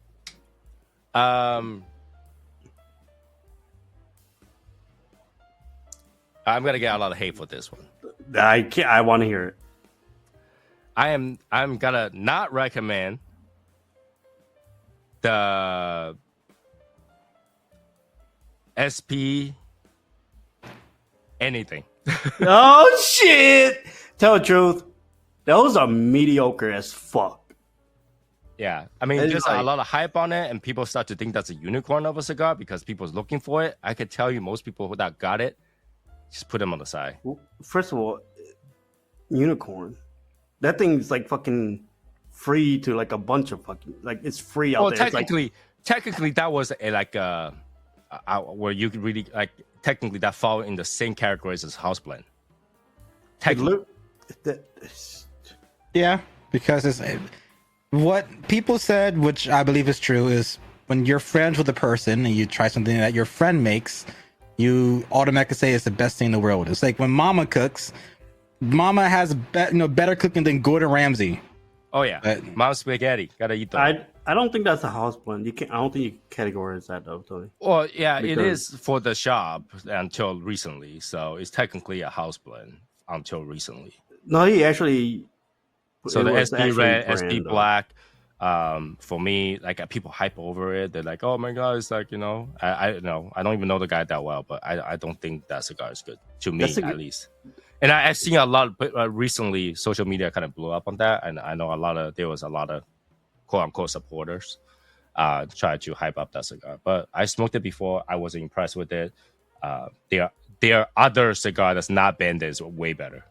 I'm gonna get a lot of hate for this one. I can't. I want to hear it. I'm gonna not recommend the SP anything. Oh shit! Tell the truth. Those are mediocre as fuck. Yeah, I mean, It's there's like- a lot of hype on it, and people start to think that's a unicorn of a cigar because people's looking for it. I could tell you, most people that got it, just put them on the side. First of all, unicorn. That thing's like fucking free to like a bunch of fucking like it's free out Well, there. It's like- technically, that was where you could really like. Technically, that fall in the same categories as house blend. Technically, Yeah, because it's what people said, which I believe is true, is when you're friends with a person and you try something that your friend makes, you automatically say it's the best thing in the world. It's like when Mama cooks. Mama has better cooking than Gordon Ramsay. oh yeah, But- mom's spaghetti. Gotta eat that. I don't think that's a house blend. You can't. I don't think you can categorize that though, Tony. Well, yeah, it Because- is for the shop until recently. So it's technically a house blend until recently. No, he actually. So it the was SP actually red, brand, SP though. black. For me, like people hype over it. They're like, "Oh my god!" It's like I know I don't even know the guy that well, but I don't think that cigar is good to me That's a at good- least. And I've seen a lot recently. Social media kind of blew up on that, and I know there was a lot of quote unquote supporters try to hype up that cigar. But I smoked it before. I wasn't impressed with it. There are other cigar that's not banned that is way better.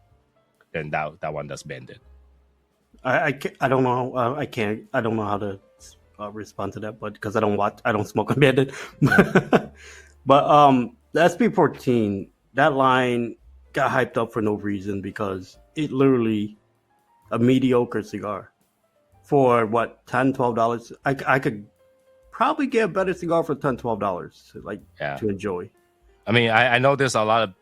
then that one that's banded. I don't know. I don't know how to respond to that, but because I don't smoke unbanded. But the SP14, that line got hyped up for no reason because it literally a mediocre cigar for what $10-12. I could probably get a better cigar for $10-12 to enjoy. I mean, I know there's a lot of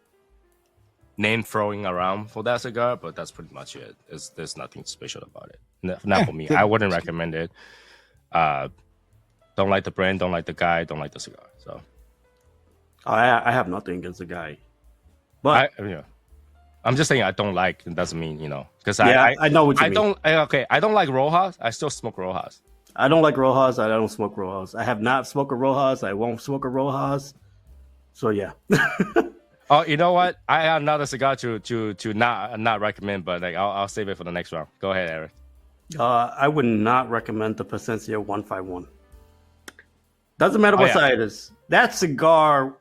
name throwing around for that cigar, but that's pretty much it. There's nothing special about it. Not for me. I wouldn't recommend it. Don't like the brand, don't like the guy, don't like the cigar. So I have nothing against the guy, but I'm just saying I don't like. It doesn't mean because I know what you mean. I don't like Rojas. I still smoke Rojas. I don't like Rojas. I don't smoke Rojas. I have not smoked a Rojas. I won't smoke a Rojas. So yeah. Oh, you know what? I have another cigar to not recommend, but I'll save it for the next round. Go ahead, Eric. I would not recommend the Presencia 151. Doesn't matter what side it is. That cigar,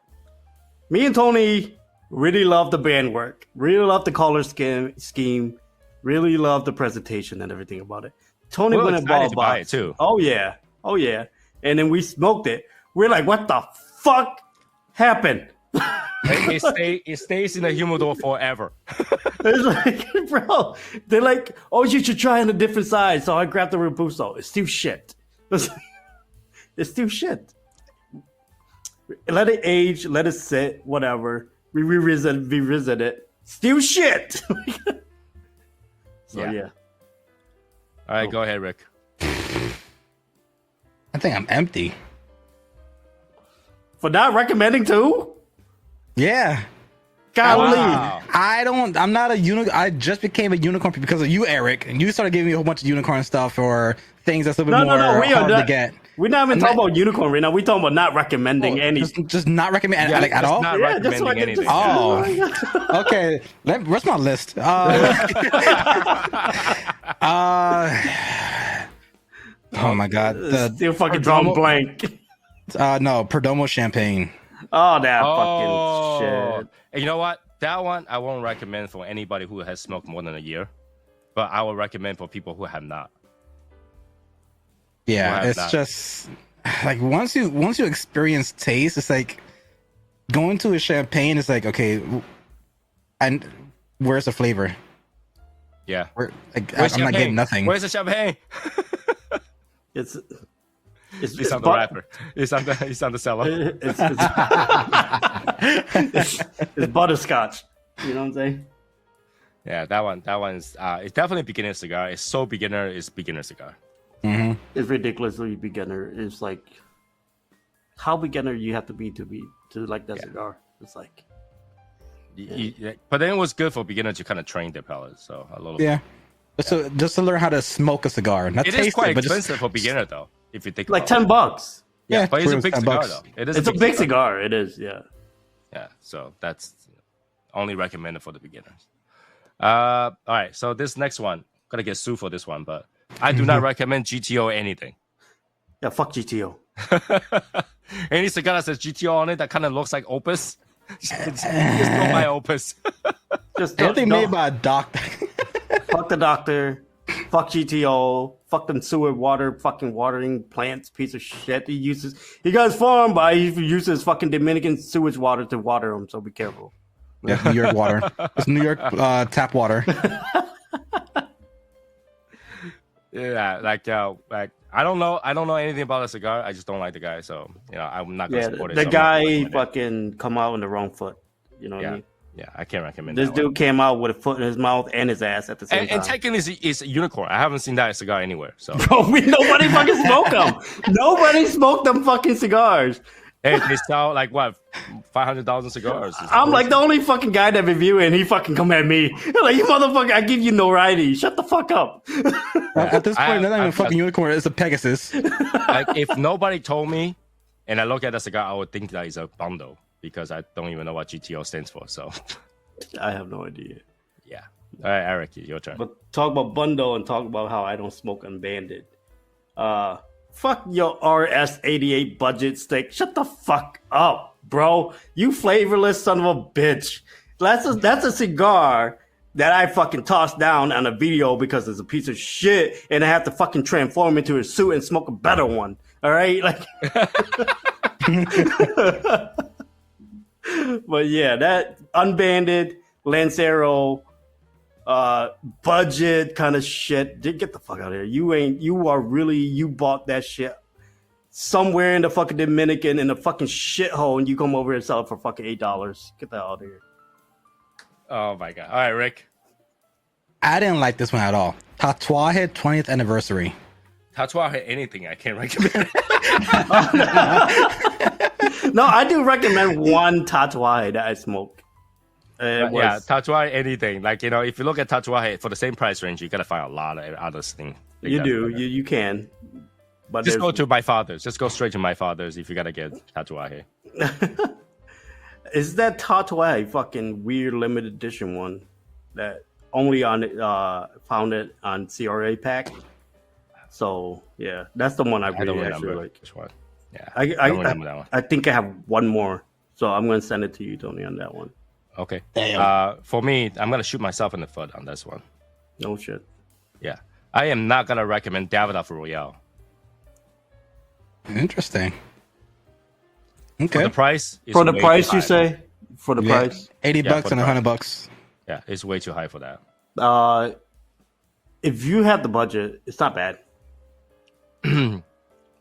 me and Tony really love the band work, really love the color scheme, really love the presentation and everything about it. Tony went and bought a box too. Oh yeah. And then we smoked it. We're like, what the fuck happened? It stays in the humidor forever. It's like, bro, they're like, oh, you should try in a different size. So I grabbed the Robusto. It's still shit. It's still shit. Let it age, let it sit, whatever. We revisit it. Still shit. Yeah. All right, go ahead, Rick. I think I'm empty. For not recommending too? Yeah. Golly. Wow. I'm not a unicorn. I just became a unicorn because of you, Eric, and you started giving me a whole bunch of unicorn stuff or things that's a little bit more hard to get. We're not even talking about unicorn right now. We're talking about not recommending anything. Just not recommending at all? Not recommending anything. Okay. Where's my list? Oh my God. Still fucking drawing blank. No, Perdomo Champagne. Oh, that fucking shit. And you know what? That one I won't recommend for anybody who has smoked more than a year, but I will recommend for people who have not. Yeah, it's just like once you experience taste, it's like going to a champagne. It's like, okay, and where's the flavor? Yeah, I'm not getting nothing. Where's the champagne? It's He's on the rapper. He's on the seller. It's butterscotch. You know what I'm saying? Yeah, that one's it's definitely a beginner cigar. It's so beginner. It's beginner cigar. Mm-hmm. It's ridiculously beginner. It's like how beginner you have to be to like that cigar. It's like, but then it was good for beginners to kind of train their palate. So a little. Yeah. So just to learn how to smoke a cigar. Not it taste is quite but expensive for beginner though. If you think like $10. Yeah, but it's a big cigar though. It's a big cigar. It is. Yeah. Yeah. So that's only recommended for the beginners. All right. So this next one, gonna get sued for this one, but I do not recommend GTO anything. Yeah, fuck GTO. Any cigar that says GTO on it that kind of looks like Opus, it's not my Opus. Just anything made by a doctor. Fuck the doctor. Fuck GTO. Fuck them sewer water, fucking watering plants, piece of shit. He got his farm, but he uses fucking Dominican sewage water to water them, so be careful. Yeah, New York water. It's New York tap water. Yeah, like I don't know anything about a cigar. I just don't like the guy, so I'm not gonna support it. The guy fucking come out on the wrong foot. You know what I mean? Yeah, I can't recommend this that dude one. came out with a foot in his mouth and his ass at the same time. And technically, it's a unicorn. I haven't seen that cigar anywhere. So bro, nobody fucking smoked them. Nobody smoked them fucking cigars. Hey, they sell like what 500,000 cigars. I'm like the only fucking guy that review it, and he fucking come at me like, you motherfucker. I give you notoriety. Shut the fuck up. At this point, not even a fucking unicorn. It's a Pegasus. Like if nobody told me, and I look at the cigar, I would think that it's a bundle. Because I don't even know what GTO stands for, so I have no idea. Yeah. All right, Eric, your turn. But talk about bundle and talk about how I don't smoke unbanded. Fuck your RS88 budget stick. Shut the fuck up, bro. You flavorless son of a bitch. That's a cigar that I fucking tossed down on a video because it's a piece of shit, and I have to fucking transform into a suit and smoke a better one. All right, like. But yeah, that unbanded Lancero, budget kind of shit. Get the fuck out of here. You bought that shit somewhere in the fucking Dominican in a fucking shithole, and you come over and sell it for fucking $8. Get the hell out of here. Oh my god! All right, Rick. I didn't like this one at all. Tatuaje 20th anniversary. Tatuaje anything I can't recommend. No, I do recommend one Tatuaje that I smoke. Yeah, Tatuaje anything. Like, you know, if you look at Tatuaje for the same price range, you gotta find a lot of other things. You do. You can. But just go to my father's. Just go straight to my father's if you gotta get Tatuaje. Is that Tatuaje fucking weird limited edition one that only on found it on CRA pack? So yeah, that's the one I really actually like. Which one? Yeah, I don't remember that one. I think I have one more, so I'm gonna send it to you, Tony, on that one. Okay. Damn. For me, I'm gonna shoot myself in the foot on this one. No shit. Yeah, I am not gonna recommend Davidoff Royale. Interesting. Okay. For the price, for the price, you say? For the price, $80 and $100. Yeah, it's way too high for that. If you have the budget, it's not bad.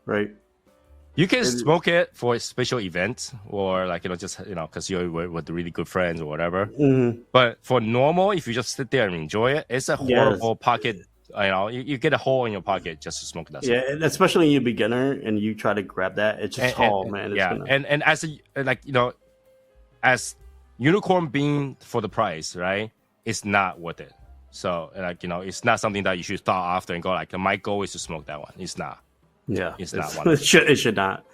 Right. You can smoke it for special events or like, you know, just, you know, because you're with really good friends or whatever. Mm-hmm. But for normal, if you just sit there and enjoy it, it's a horrible pocket. You know, you get a hole in your pocket just to smoke that. Yeah, and especially when you're a beginner and you try to grab that, it's just man. It's and as a, like, you know, as unicorn being for the price, right? It's not worth it. So like, you know, it's not something that you should thought after and go like, my goal is to smoke that one. It's not. Yeah, it's not one. It should not.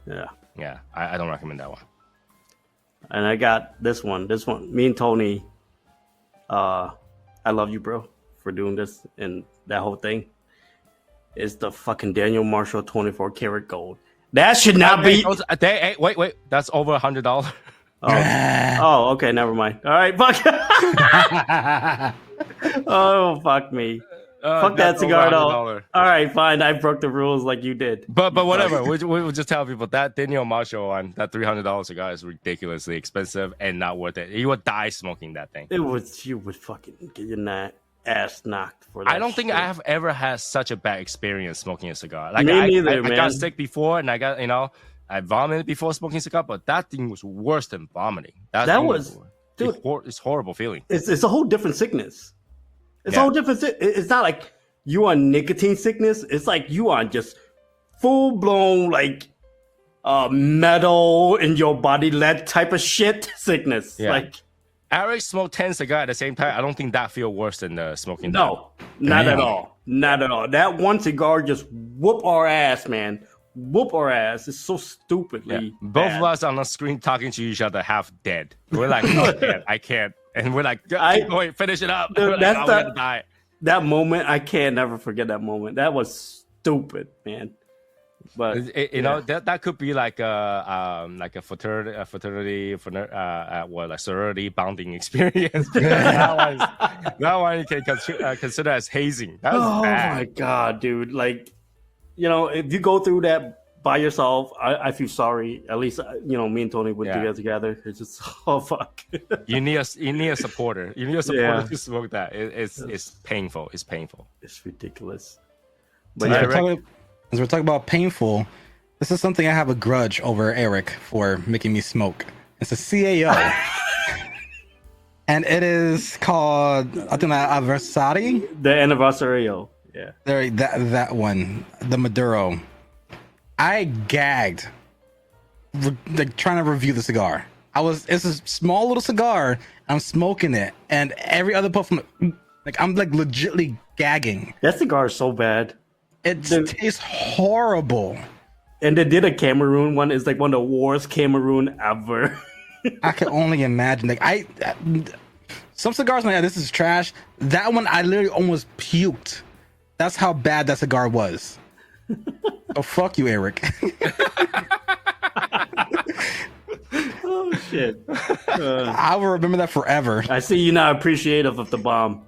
Yeah. I don't recommend that one. And I got this one. Me and Tony. I love you, bro, for doing this and that whole thing. Is the fucking Daniel Marshall 24 karat gold. That should not be. Wait. That's over $100. Oh, okay. Never mind. All right, fuck. Oh, fuck me. Fuck that cigar, though. All right, fine. I broke the rules like you did. But whatever. we'll just tell people that Daniel Marshall one, that $300 cigar is ridiculously expensive and not worth it. You would die smoking that thing. You would fucking get your ass knocked for that. I don't think I have ever had such a bad experience smoking a cigar. Like, Me neither, I got sick before, and I got, you know, I vomited before smoking cigar, but that thing was worse than vomiting. It's horrible feeling. It's a whole different sickness. It's a whole different. It's not like you on nicotine sickness. It's like you on just full blown like metal in your body lead type of shit sickness. Yeah. Like Eric smoked 10 cigars at the same time. I don't think that feel worse than smoking. No, not at all. Not at all. That one cigar just whoop our ass, man. Whoop our ass. It's so stupidly. Both of us on the screen talking to each other half dead. We're like, I can't. And we're like, keep going, finish it up. Dude, like, I'm gonna die. That moment, I can't never forget that moment. That was stupid, man. But you know, that could be like a fraternity, like sorority bonding experience. that one you can consider as hazing. That was bad. Oh my god, dude! Like, you know, if you go through that by yourself, I feel sorry. At least, you know, me and Tony would do that together. It's just, oh fuck. You need a supporter. You need a supporter to smoke that. It's painful. It's painful. It's ridiculous. But as we're talking about painful, this is something I have a grudge over Eric for making me smoke. It's a CAO. And it is called, I think, Anniversary. The Anniversario. Yeah. That one, the Maduro. I gagged like trying to review the cigar. It's a small little cigar. I'm smoking it, and every other puff, I'm like legitly gagging. That cigar is so bad. It tastes horrible. And they did a Cameroon one. It's like one of the worst Cameroon ever. I can only imagine. Like some cigars, like, this is trash. That one, I literally almost puked. That's how bad that cigar was. Oh, fuck you, Eric. Oh shit. I will remember that forever. I see you're not appreciative of the bomb.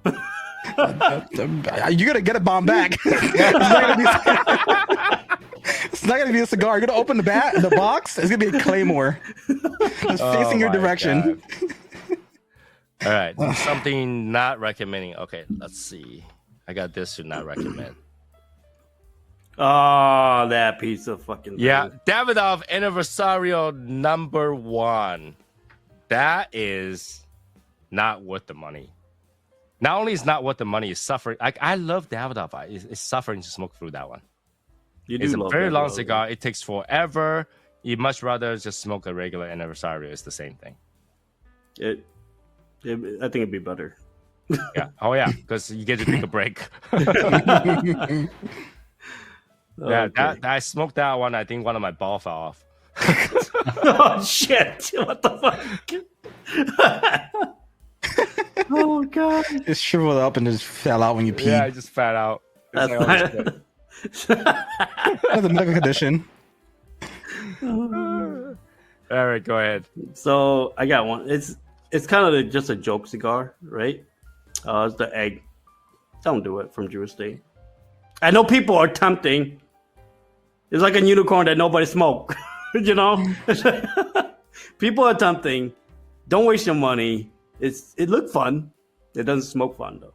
You're gonna get a bomb back. It's not gonna be a cigar. You're gonna open the box. It's gonna be a claymore, just facing your direction. All right, something not recommending. Okay, let's see. I got this to not recommend. Oh, that piece of fucking Yeah, thing. Davidoff Anniversario #1. That is not worth the money. Not only is not worth the money, it's suffering. I love Davidoff. It's suffering to smoke through that one. You do It's a love very that, long though. cigar. It takes forever. You'd much rather just smoke a regular Anniversario. It's the same thing. I think it'd be better. Yeah. Oh yeah, because you get to take a break. Yeah, Okay. I smoked that one. I think one of my ball fell off. Oh shit! What the fuck? Oh god! It shriveled up and just fell out when you peed. Yeah, I just fat out. It's That's like, oh, shit. That's a medical condition. All right, go ahead. So I got one. It's kind of just a joke cigar, right? It's the egg. Don't do it from Jewish State. I know people are tempting. It's like a unicorn that nobody smoke. You know, people are tempting. Don't waste your money. It looked fun. It doesn't smoke fun though.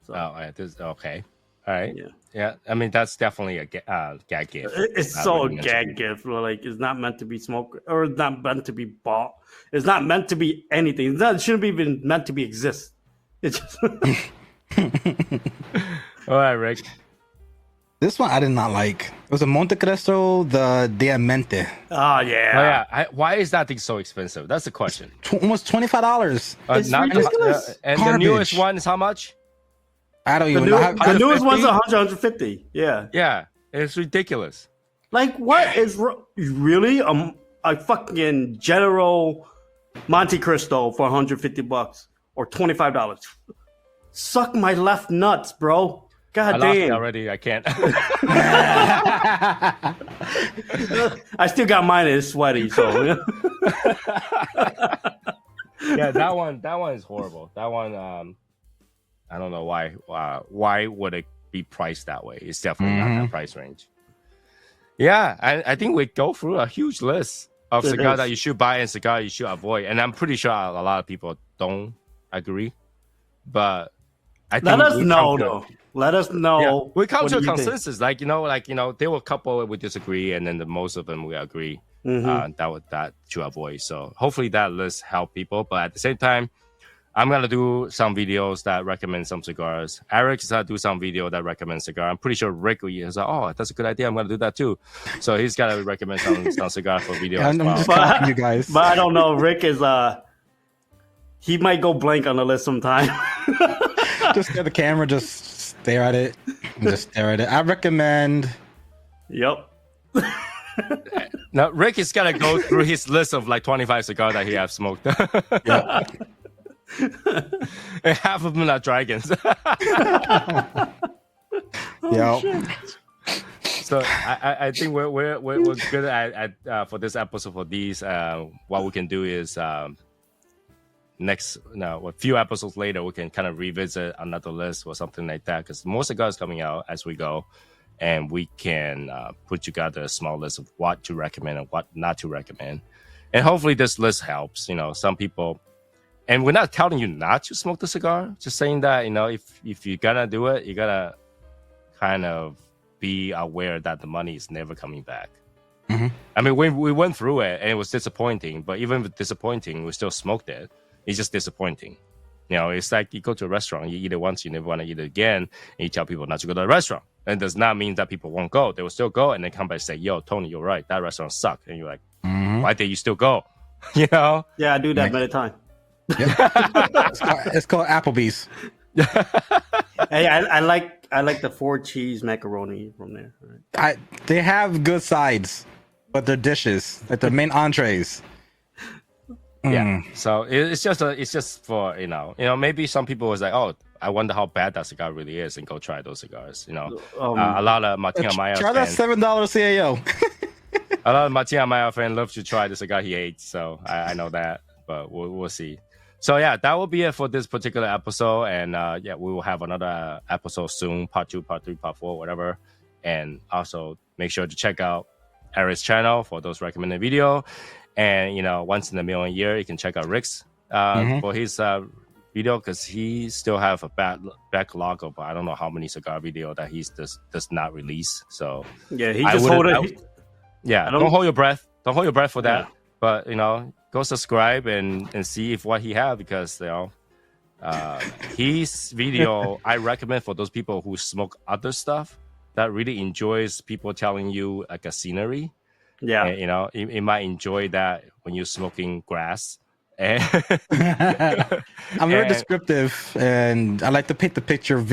So Oh, all right, okay. All right. yeah, Yeah, I mean that's definitely a gag gift. it's Not so really a meant to gag be- gift. Like it's not meant to be smoked or it's not meant to be bought. It's not meant to be anything. It shouldn't be even meant to be exist. It's just All right, Rick. This one I did not like. It was a Monte Cristo, the Diamante. oh Oh yeah. yeah. Why is that thing so expensive? That's the question. Almost $25. It's ridiculous. And Garbage. the newest one is how much? I don't The, even new, know. the newest one's 150? 150. Yeah. Yeah, it's ridiculous. Like what is really a fucking General Monte Cristo for $150 or $25? Suck my left nuts, bro. God I lost it damn. already. I can't. I still got mine and it's sweaty, so Yeah, that one is horrible. That one, I don't know why. Why would it be priced that way? It's definitely not that price range. Yeah, I think we go through a huge list of It cigars is. that you should buy and cigars you should avoid, and I'm pretty sure a lot of people don't agree. But I think let us we know come to- though. Let us know. Yeah, we come what to a do you think. consensus. There were a couple we disagree, and then most of them we agree. Mhm. That to avoid. So hopefully that list help people. But at the same time, I'm gonna do some videos that recommend some cigars. Eric's gonna do some video that recommends cigar. I'm pretty sure Rick is like, oh, that's a good idea. I'm gonna do that too. So he's gotta recommend some cigar for video as I'm well. just copying you guys. But I don't know. Rick is he might go blank on the list sometime. Just stare at the camera, just stare at it, and just stare at it. I recommend. Yep. Now Rick is gonna go through his list of like 25 cigars that he have smoked. Yeah. And half of them are dragons. Yeah. So I think we're good at for this episode for these. What we can do is a few episodes later we can kind of revisit another list or something like that because more cigars coming out as we go, and we can put together a small list of what to recommend and what not to recommend, and hopefully this list helps. Some people. And we're not telling you not to smoke the cigar, just saying that, if you're gonna do it, you gotta kind of be aware that the money is never coming back. Mhm. I mean, we went through it and it was disappointing, but even with disappointing, we still smoked it. It's just disappointing. It's like you go to a restaurant, you eat it once, you never want to eat it again, and you tell people not to go to the restaurant. And it does not mean that people won't go. They will still go and then come back and say, yo, Tony, you're right. That restaurant sucked. And you're like, why did you still go? Yeah, I do that many times. It's called Applebee's. Hey, I like the 4 cheese macaroni from there. Right? They have good sides, but they're dishes, like the main entrees. Yeah. So it's just for maybe some people was like, oh, I wonder how bad that cigar really is, and go try those cigars. A lot of Martina Maya Try that fans, $7 CAO. a lot of Martina Maya fans love to try the cigar he hates. So I know that. but we'll see. So yeah, that will be it for this particular episode, and yeah, we will have another episode soon, part 2, part 3, part 4, whatever. And also make sure to check out Eric's channel for those recommended video. And once in a million year, you can check out Rick's for his video, because he still have a backlog of I don't know how many cigar video that he does not release. So yeah, he just hold it. Yeah, don't hold your breath. Don't hold your breath for that. Yeah. But go subscribe and see if what he have, because his video I recommend for those people who smoke other stuff that really enjoys people telling you like a scenery. Yeah, and, you might enjoy that when you're smoking grass. And I'm very descriptive, and I like to paint the picture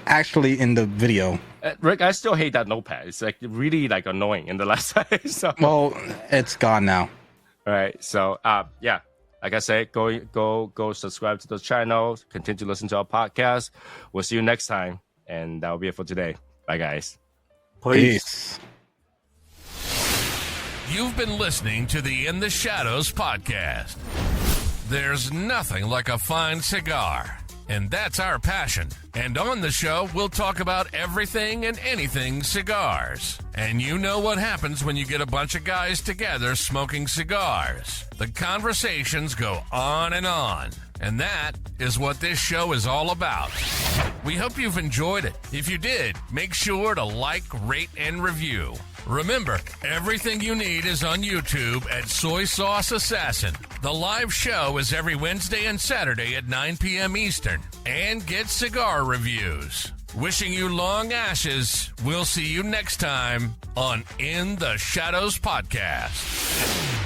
actually in the video. Rick, I still hate that notepad. It's like really like annoying in the left side. So. Well, it's gone now. All right. So yeah, like I said, go subscribe to the channel. Continue to listen to our podcast. We'll see you next time, and that will be it for today. Bye, guys. Peace. You've been listening to the In the Shadows podcast. There's nothing like a fine cigar, and that's our passion. And on the show, we'll talk about everything and anything cigars. And you know what happens when you get a bunch of guys together smoking cigars. The conversations go on. And that is what this show is all about. We hope you've enjoyed it. If you did, make sure to like, rate, and review. Remember, everything you need is on YouTube at Soy Sauce Assassin. The live show is every Wednesday and Saturday at 9 p.m. Eastern. And get cigar reviews. Wishing you long ashes. We'll see you next time on In the Shadows podcast.